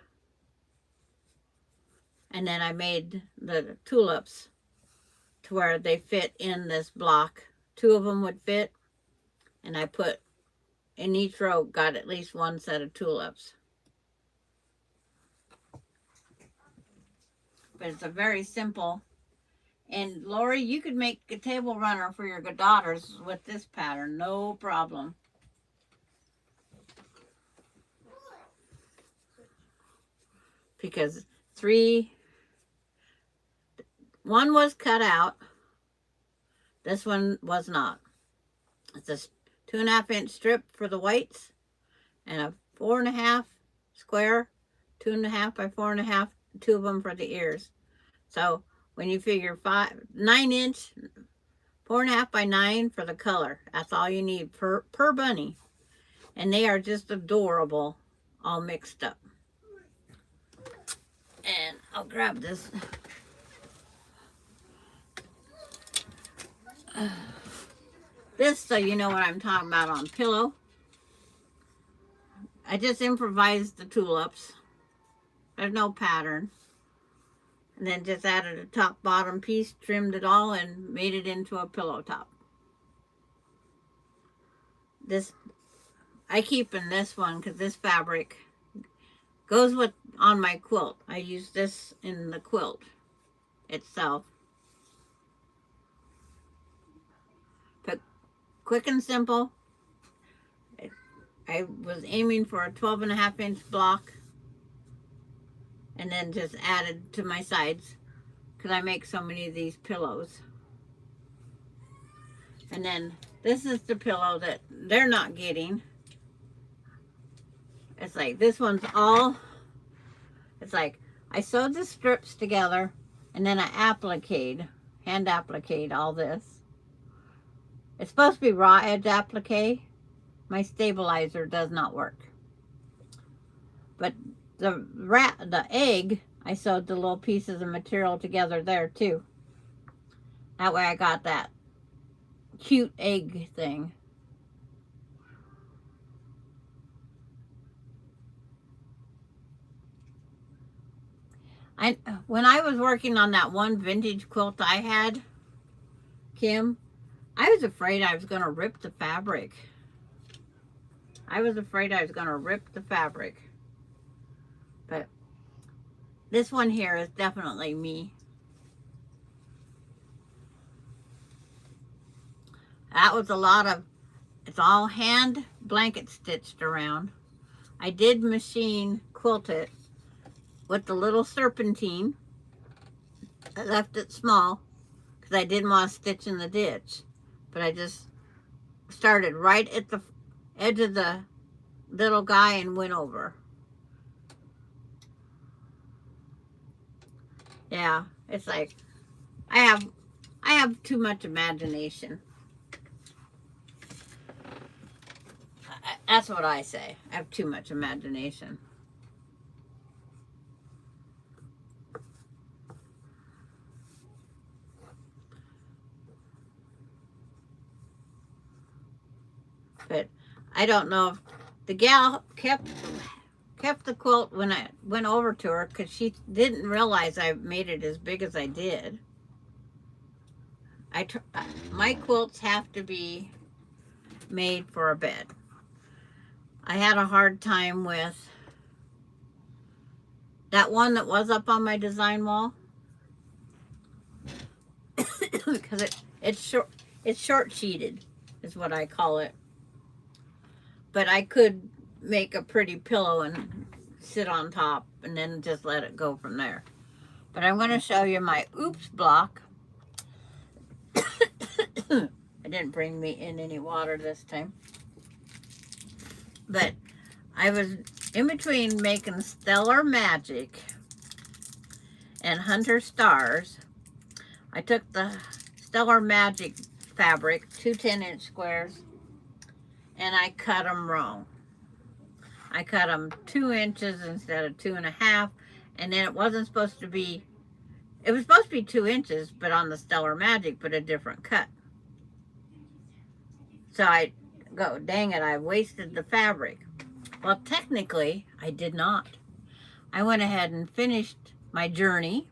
And then I made the tulips to where they fit in this block. 2 of them would fit. And I put, in each row, got at least one set of tulips. But it's a very simple. And Lori, you could make a table runner for your daughters with this pattern. No problem. Because one was cut out. This one was not. It's a 2.5 inch strip for the whites and a 4.5 square, 2.5 by 4.5, 2 of them for the ears. So when you figure 9 inch, 4.5 by 9 for the color, that's all you need per bunny. And they are just adorable, all mixed up. And I'll grab this. This, so you know what I'm talking about on pillow. I just improvised the tulips. There's no pattern. And then just added a top bottom piece, trimmed it all, and made it into a pillow top. This, I keep in this one because this fabric goes with on my quilt. I use this in the quilt itself. But quick and simple. I was aiming for a 12.5-inch block, and then just added to my sides because I make so many of these pillows. And then this is the pillow that they're not getting. It's like this one's all, it's like I sewed the strips together and then I hand appliqued all this. It's supposed to be raw edge applique. My stabilizer does not work. But the egg, I sewed the little pieces of material together there too. That way I got that cute egg thing. When I was working on that one vintage quilt I had, Kim, I was afraid I was going to rip the fabric. But this one here is definitely me. That was a lot of, it's all hand blanket stitched around. I did machine quilt it with the little serpentine. I left it small because I didn't want to stitch in the ditch. But I just started right at the edge of the little guy and went over. Yeah, it's like I have too much imagination. That's what I say. I have too much imagination. But I don't know if the gal kept the quilt when I went over to her because she didn't realize I made it as big as I did. My quilts have to be made for a bed. I had a hard time with that one that was up on my design wall because it's short sheeted is what I call it. But I could make a pretty pillow and sit on top and then just let it go from there. But I'm going to show you my oops block. I didn't bring me in any water this time. But I was in between making Stellar Magic and Hunter Stars. I took the Stellar Magic fabric, 2 10-inch squares, and I cut them wrong. I cut them 2 inches instead of 2.5, and then it wasn't supposed to be, it was supposed to be 2 inches, but on the Stellar Magic, but a different cut. So I go, dang it, I wasted the fabric. Well, technically, I did not. I went ahead and finished my journey,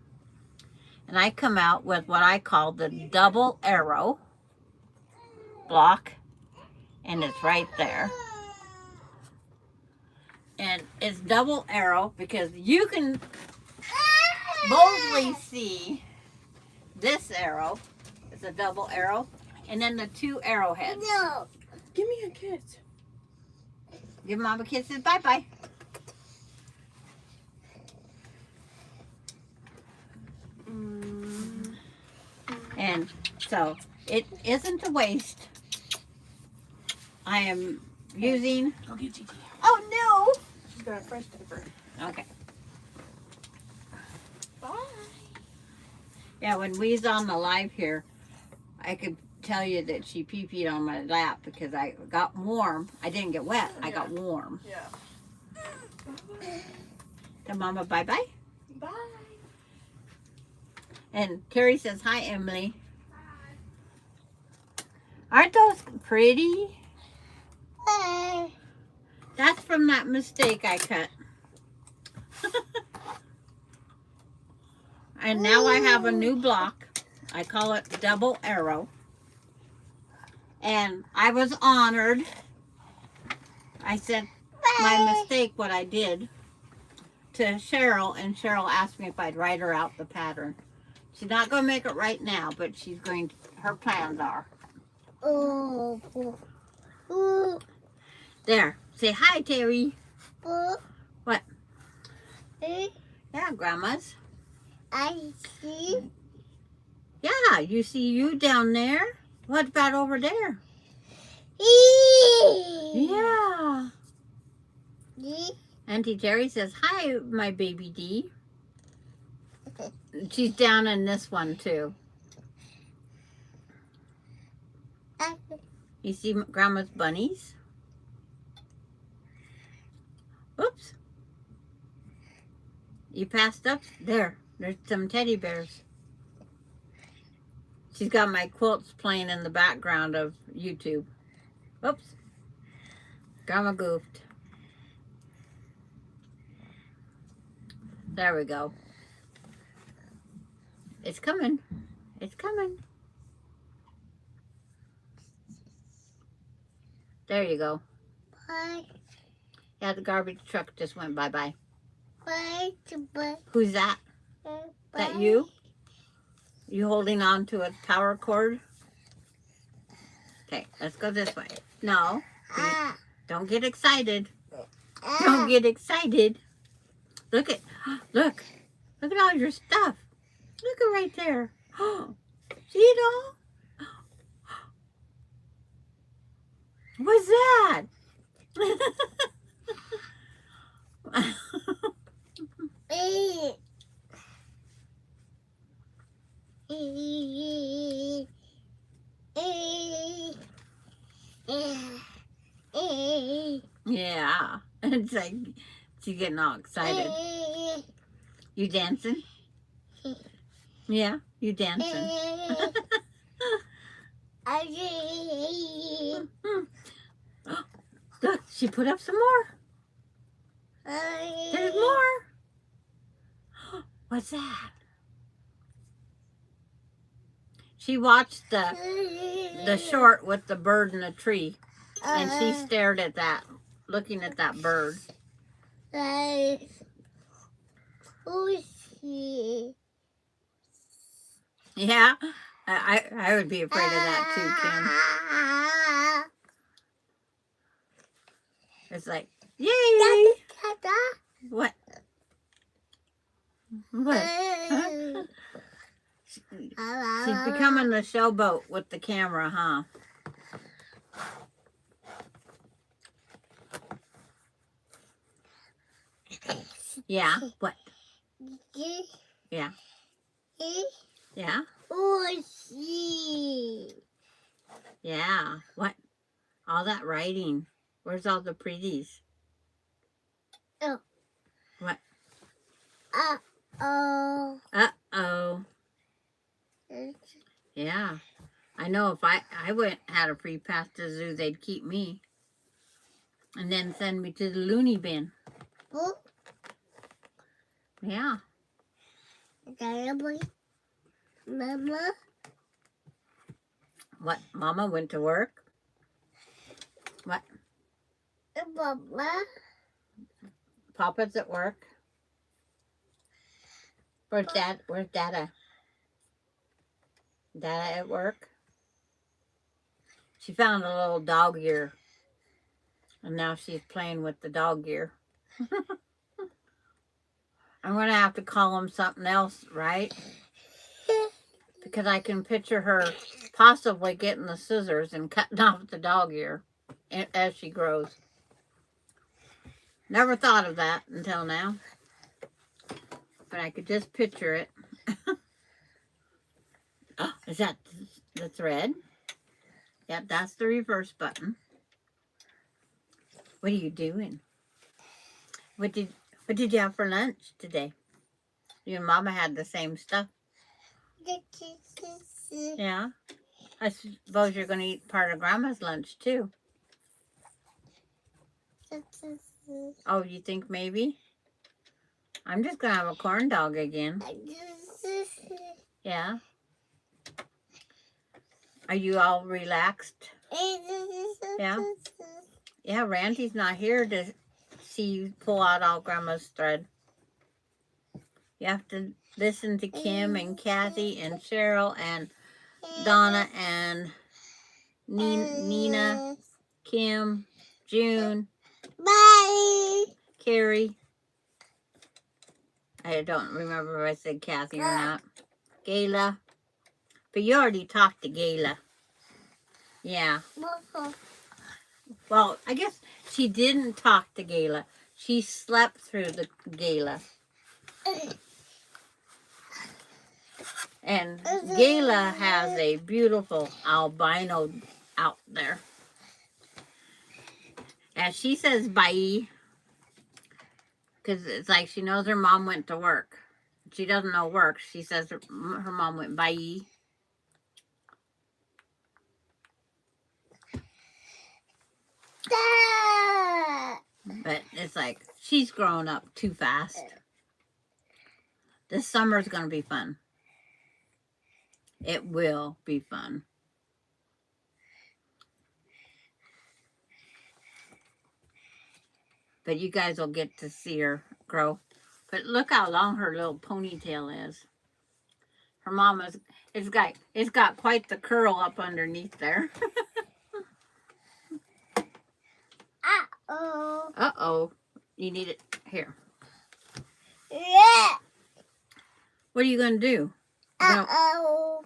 and I come out with what I call the double arrow block, and it's right there. And it's double arrow because you can boldly see this arrow. It's a double arrow, and then the 2 arrowheads. No. Give me a kiss. Give Mama kisses. Bye-bye. And so it isn't a waste. I am using... Go get Gigi. Oh, She's got a fresh diaper. no. Okay. Bye. Yeah, when we was on the live here, I could tell you that she pee-peed on my lap because I got warm. I didn't get wet. I got warm. Yeah. Tell Mama bye-bye. Bye. And Terry says, hi, Emily. Aren't those pretty? Hey. That's from that mistake I cut. And now I have a new block. I call it Double Arrow. And I was honored. I sent my mistake, what I did, to Cheryl, and Cheryl asked me if I'd write her out the pattern. She's not going to make it right now, but she's going to, her plans are. Oh. Oh. There. Say hi, Terry. Oh. What? Hey. Yeah, Grandma's. I see. Yeah, you see you down there? What about over there? Yeah. Auntie Terry says, hi, my baby D. She's down in this one, too. You see Grandma's bunnies? Oops. You passed up? There. There's some teddy bears. She's got my quilts playing in the background of YouTube. Oops. Grandma goofed. There we go. It's coming. It's coming. There you go. Bye. Yeah, the garbage truck just went bye-bye. Bye. Bye. Who's that? That you? You holding on to a power cord? Okay, let's go this way. No, don't get excited. Don't get excited. Look at all your stuff. Look at right there. See it all? What's that? Yeah, it's like she's getting all excited. You dancing? Yeah, you dancing. Look, she put up some more. There's more. What's that? She watched the short with the bird in the tree, and she stared at that, looking at that bird. Yeah, I would be afraid of that too, Kim. It's like, yay! What? What? Huh? She's becoming the showboat with the camera, huh? Yeah. What? Yeah. Yeah. Yeah. What? All that writing. Where's all the pretties? Oh. What? Uh-oh. Uh-oh. Yeah. I know if I had a free pass to the zoo, they'd keep me. And then send me to the loony bin. Oh. Yeah. Mama? What? Mama went to work? What? Mama? Papa's at work? Where's Dad? Where's Dada? Dada at work? She found a little dog ear. And now she's playing with the dog ear. I'm going to have to call him something else, right? Because I can picture her possibly getting the scissors and cutting off the dog ear as she grows. Never thought of that until now. But I could just picture it. Oh, is that the thread? Yep, that's the reverse button. What are you doing? What did you have for lunch today? You and Mama had the same stuff. Yeah. I suppose you're going to eat part of Grandma's lunch too. Oh, you think maybe? I'm just going to have a corn dog again. Yeah. Are you all relaxed? Yeah. Yeah, Randy's not here to see you pull out all Grandma's thread. You have to listen to Kim and Kathy and Cheryl and Donna and Nina, Kim, June, Bye. Carrie. I don't remember if I said Kathy or not. Gayla. But you already talked to Gayla. Yeah. Well, I guess she didn't talk to Gayla. She slept through the Gayla. And Gayla has a beautiful albino out there. And she says bye. Because it's like she knows her mom went to work. She doesn't know work. She says her mom went bye. But it's like she's growing up too fast. This summer's going to be fun. It will be fun. But you guys will get to see her grow. But look how long her little ponytail is. Her mama's, it's got quite the curl up underneath there. Uh-oh. Uh-oh. You need it here. Yeah. What are you going to do? Uh-oh.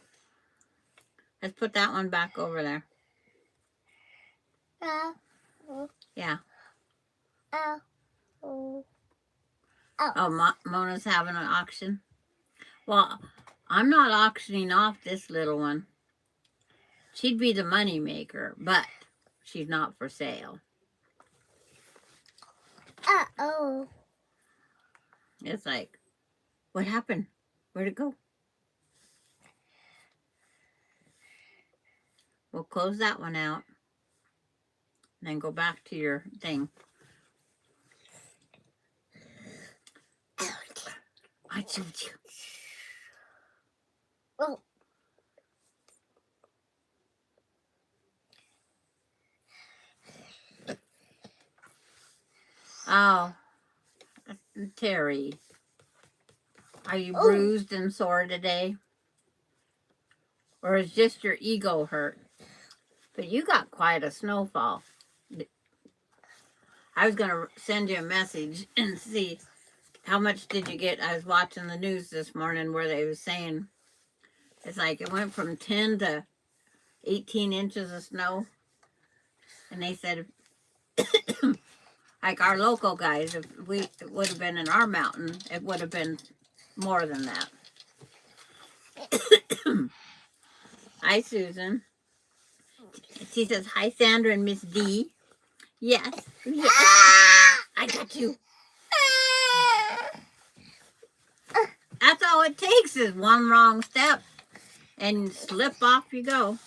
Let's put that one back over there. Yeah. Oh. Oh, Mona's having an auction. Well, I'm not auctioning off this little one. She'd be the money maker, but she's not for sale. Uh-oh. It's like, what happened? Where'd it go? We'll close that one out. And then go back to your thing. I told you. Oh. Oh, Terry. Are you bruised and sore today? Or is just your ego hurt? But you got quite a snowfall. I was going to send you a message and see how much did you get. I was watching the news this morning where they were saying it's like it went from 10 to 18 inches of snow. And they said, like our local guys, if it would have been in our mountain, it would have been more than that. Hi, Susan. She says, hi, Sandra and Miss D. Yes. Yes. I got you. That's all it takes is one wrong step and slip off you go.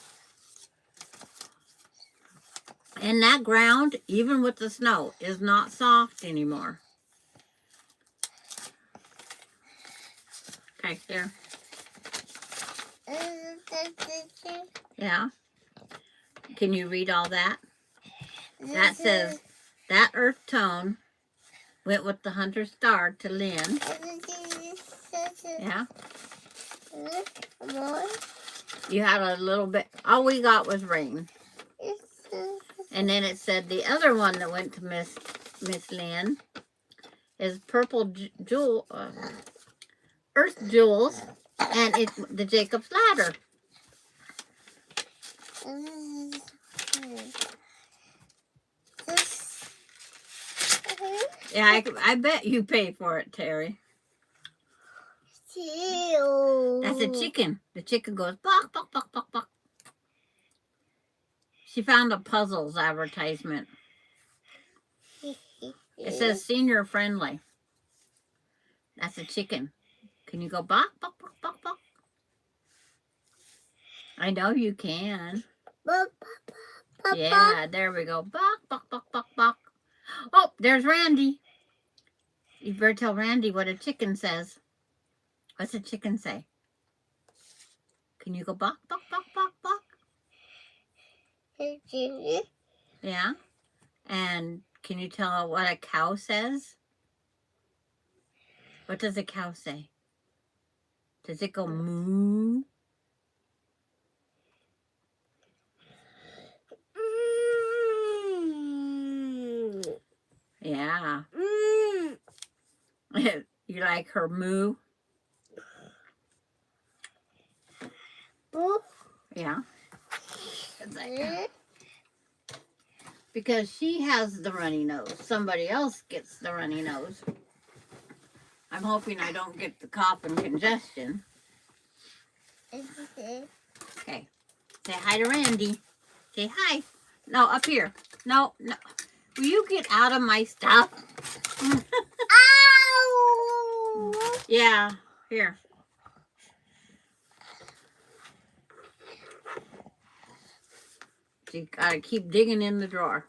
And that ground, even with the snow, is not soft anymore. Okay, here. Yeah. Can you read all that? That says, that earth tone went with the hunter star to Lynn. Yeah. You had a little bit. All we got was rain. And then it said the other one that went to Miss Lynn is purple jewel, earth jewels, and it's the Jacob's ladder. Yeah, I bet you pay for it, Terry. That's a chicken. The chicken goes, bok, bok, bok, bok, bok. She found a puzzles advertisement. It says senior friendly. That's a chicken. Can you go bok, bok, bok, bok, bok? I know you can. Papa. Yeah, there we go. Bok, bok, bok, bok, bok. Oh, there's Randy. You better tell Randy what a chicken says. What's a chicken say? Can you go bok, bok, bok, bok, bok? Yeah. And can you tell what a cow says? What does a cow say? Does it go moo? Yeah. You like her moo? Yeah. Because she has the runny nose. Somebody else gets the runny nose. I'm hoping I don't get the cough and congestion. Okay. Say hi to Randy. Say hi. No, up here. No, no. Will you get out of my stuff? Ow! Yeah, here. You gotta keep digging in the drawer.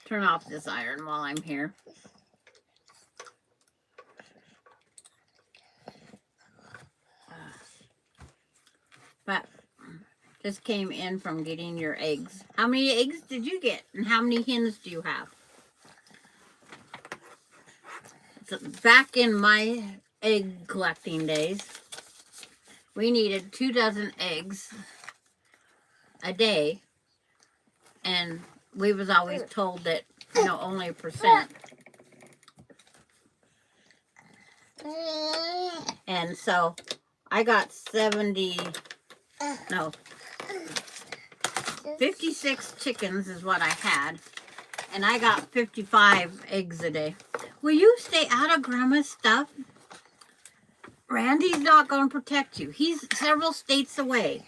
Turn off this iron while I'm here. But just came in from getting your eggs. How many eggs did you get? And how many hens do you have? So back in my egg collecting days, we needed 2 dozen eggs a day. And we was always told that, only a percent. And so I got 56 chickens is what I had. And I got 55 eggs a day. Will you stay out of Grandma's stuff? Randy's not going to protect you. He's several states away.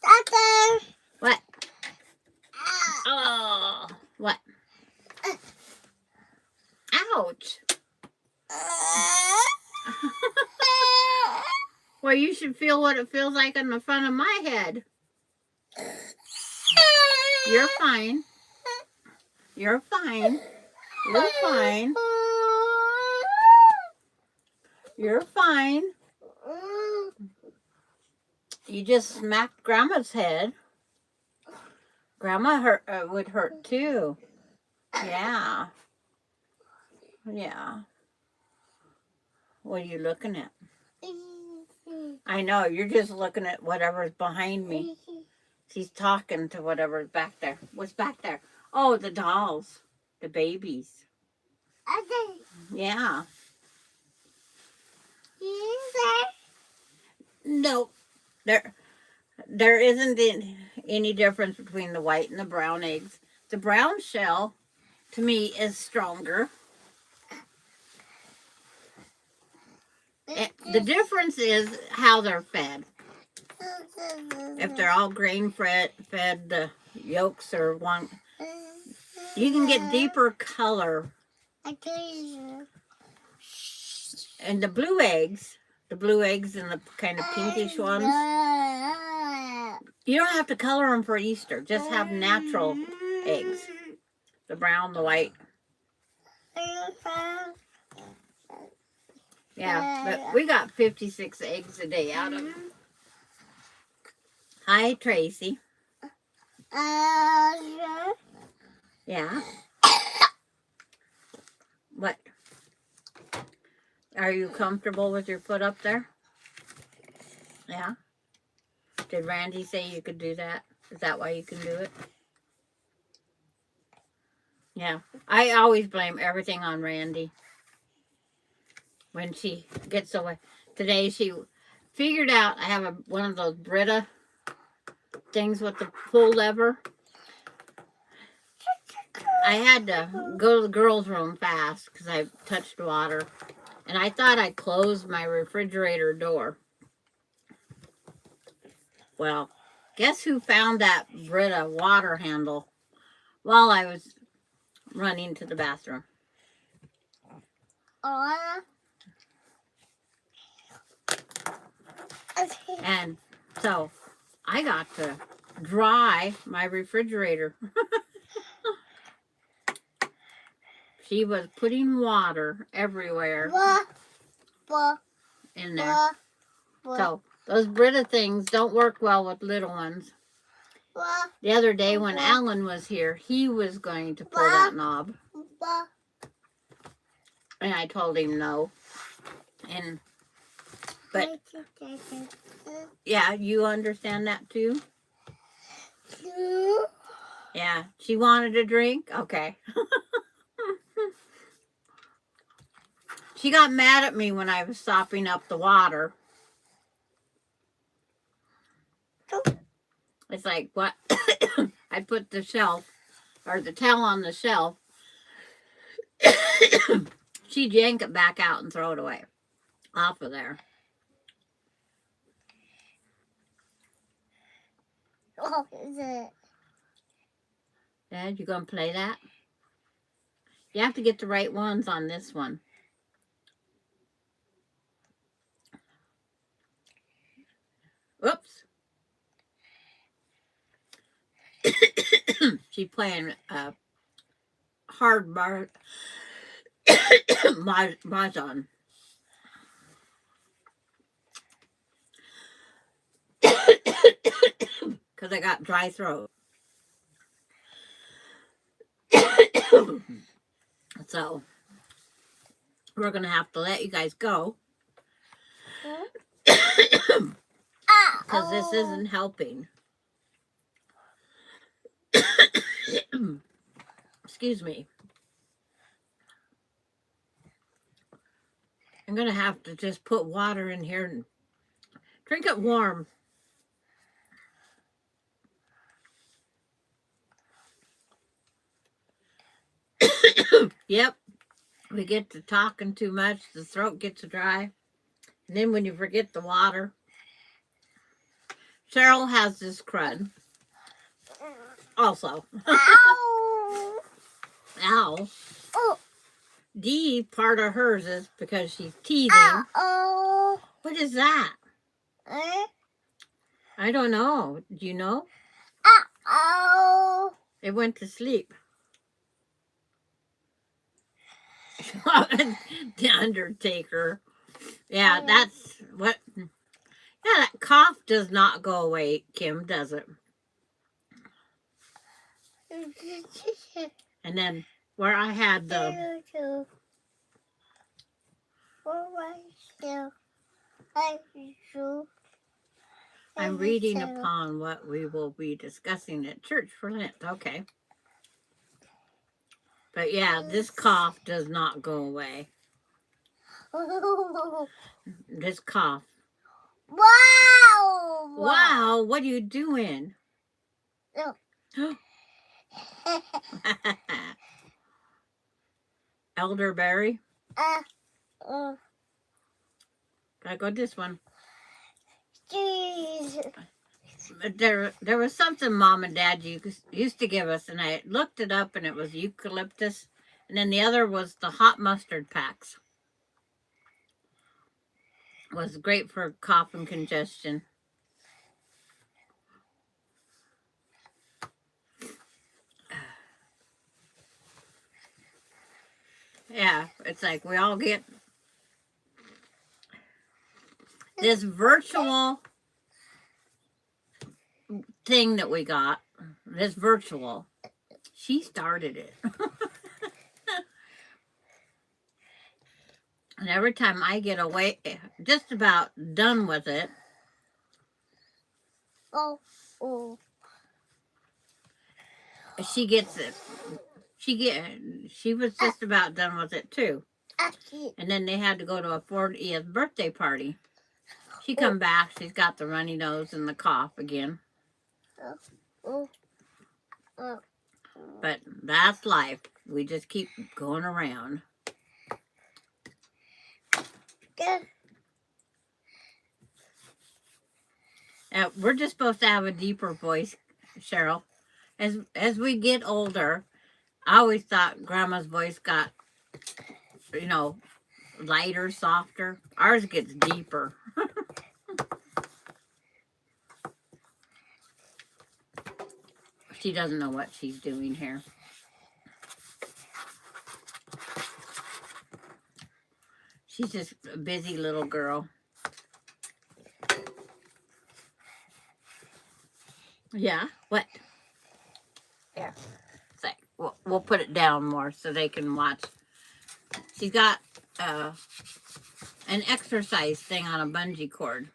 Doctor. What? Oh, what? Ouch. Well, you should feel what it feels like on the front of my head. You're fine. You're fine. You're fine. You're fine. You just smacked Grandma's head. Grandma would hurt too. Yeah. Yeah. What are you looking at? I know, you're just looking at whatever's behind me. She's talking to whatever's back there. What's back there? Oh, the dolls. The babies. Yeah. No. There isn't any difference between the white and the brown eggs. The brown shell, to me, is stronger. The difference is how they're fed. If they're all grain fed, the yolks are one. You can get deeper color. And the blue eggs and the kind of pinkish ones, you don't have to color them for Easter. Just have natural eggs. The brown, the white. Yeah, but we got 56 eggs a day out of them. Hi, Tracy. Yeah. What? Are you comfortable with your foot up there? Yeah. Did Randy say you could do that? Is that why you can do it? Yeah. I always blame everything on Randy. When she gets away. Today she figured out I have one of those Brita things with the pull lever. I had to go to the girls' room fast because I touched water. And I thought I closed my refrigerator door. Well, guess who found that Brita water handle while I was running to the bathroom? And so I got to dry my refrigerator. She was putting water everywhere in there. So those Brita things don't work well with little ones. The other day when Alan was here, he was going to pull that knob. And I told him no. But yeah, you understand that too? Yeah, she wanted a drink? Okay. She got mad at me when I was sopping up the water. It's like, what? I put the shelf, or the towel on the shelf. She'd yank it back out and throw it away. Off of there. What is it? Dad, you gonna play that? You have to get the right ones on this one. Oops. She's playing hard mahjong. Because I got dry throat. So we're gonna have to let you guys go because this isn't helping. Excuse me. I'm gonna have to just put water in here and drink it warm. Yep. We get to talking too much, the throat gets dry. And then when you forget the water. Cheryl has this crud. Also. Ow! Ow. Oh. D, part of hers is because she's teething. Oh. What is that? I don't know. Do you know? Oh. It went to sleep. The Undertaker. Yeah, that's what. Yeah, that cough does not go away, Kim, does it? And then where I had the. I'm reading upon what we will be discussing at church for Lent. Okay. But yeah, this cough does not go away. This cough. Wow! Wow, what are you doing? No. Elderberry. Uh, Gotta go this one. Jeez. There was something Mom and Dad used to give us, and I looked it up, and it was eucalyptus, and then the other was the hot mustard packs. It was great for cough and congestion. Yeah, it's like we all get this virtual thing that we got. This virtual. She started it. And every time I get away, just about done with it. Oh. She gets it. She was just about done with it too. And then they had to go to a 40th birthday party. She come back, she's got the runny nose and the cough again. But that's life. We just keep going around. We're just supposed to have a deeper voice, Cheryl. As we get older, I always thought Grandma's voice got, lighter, softer. Ours gets deeper. She doesn't know what she's doing here. She's just a busy little girl. Yeah, what? Yeah. It's like, we'll put it down more so they can watch. She's got an exercise thing on a bungee cord.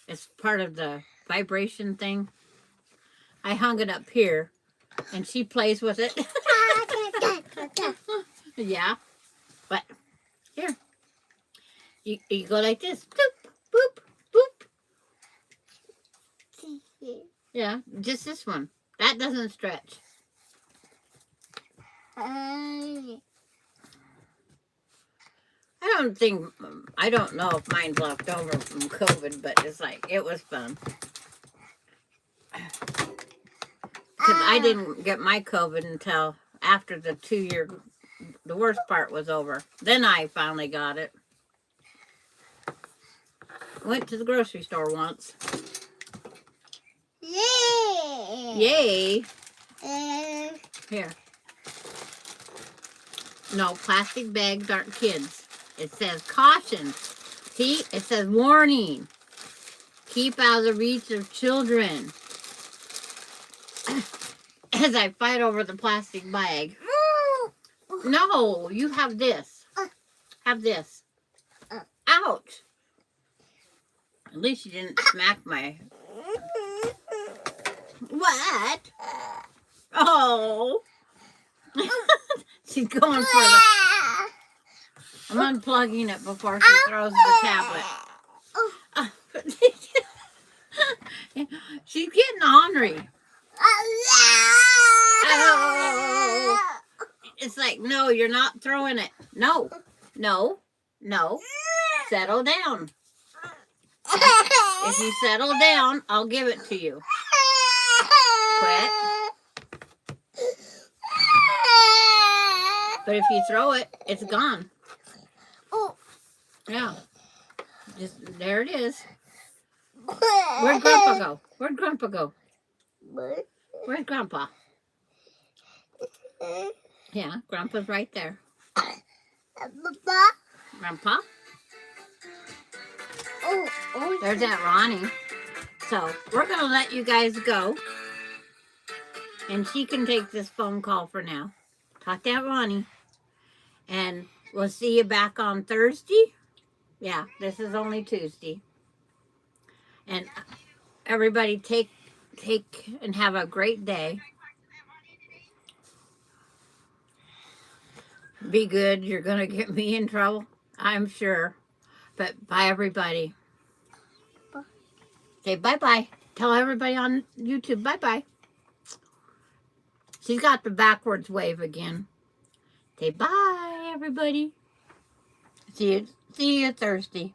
It's part of the vibration thing. I hung it up here, and she plays with it. Yeah, but here, you go like this. Boop, boop, boop. Yeah, just this one. That doesn't stretch. I don't know if mine's left over from COVID, but it's like, it was fun. Because I didn't get my COVID until after the 2-year, the worst part was over. Then I finally got it. Went to the grocery store once. Yay! Here. No, plastic bags aren't kids. It says caution. See, it says warning. Keep out of the reach of children. As I fight over the plastic bag. No, you have this. Have this. Ouch. At least you didn't smack my... What? Oh. She's going for the... I'm unplugging it before she throws the tablet. She's getting ornery. Oh. It's like, no, you're not throwing it. No, no, no. Settle down. If you settle down, I'll give it to you. Quit. But if you throw it, it's gone. Yeah. Just, there it is. Where'd Grandpa go? Where'd Grandpa go? Where's Grandpa? Yeah, Grandpa's right there. Grandpa? There's that Ronnie. So, we're going to let you guys go. And she can take this phone call for now. Talk to Ronnie. And we'll see you back on Thursday. Yeah, this is only Tuesday. And everybody take and have a great day. Be good. You're going to get me in trouble, I'm sure. But bye, everybody. Say bye-bye. Tell everybody on YouTube bye-bye. She's got the backwards wave again. Say bye, everybody. See you Thursday.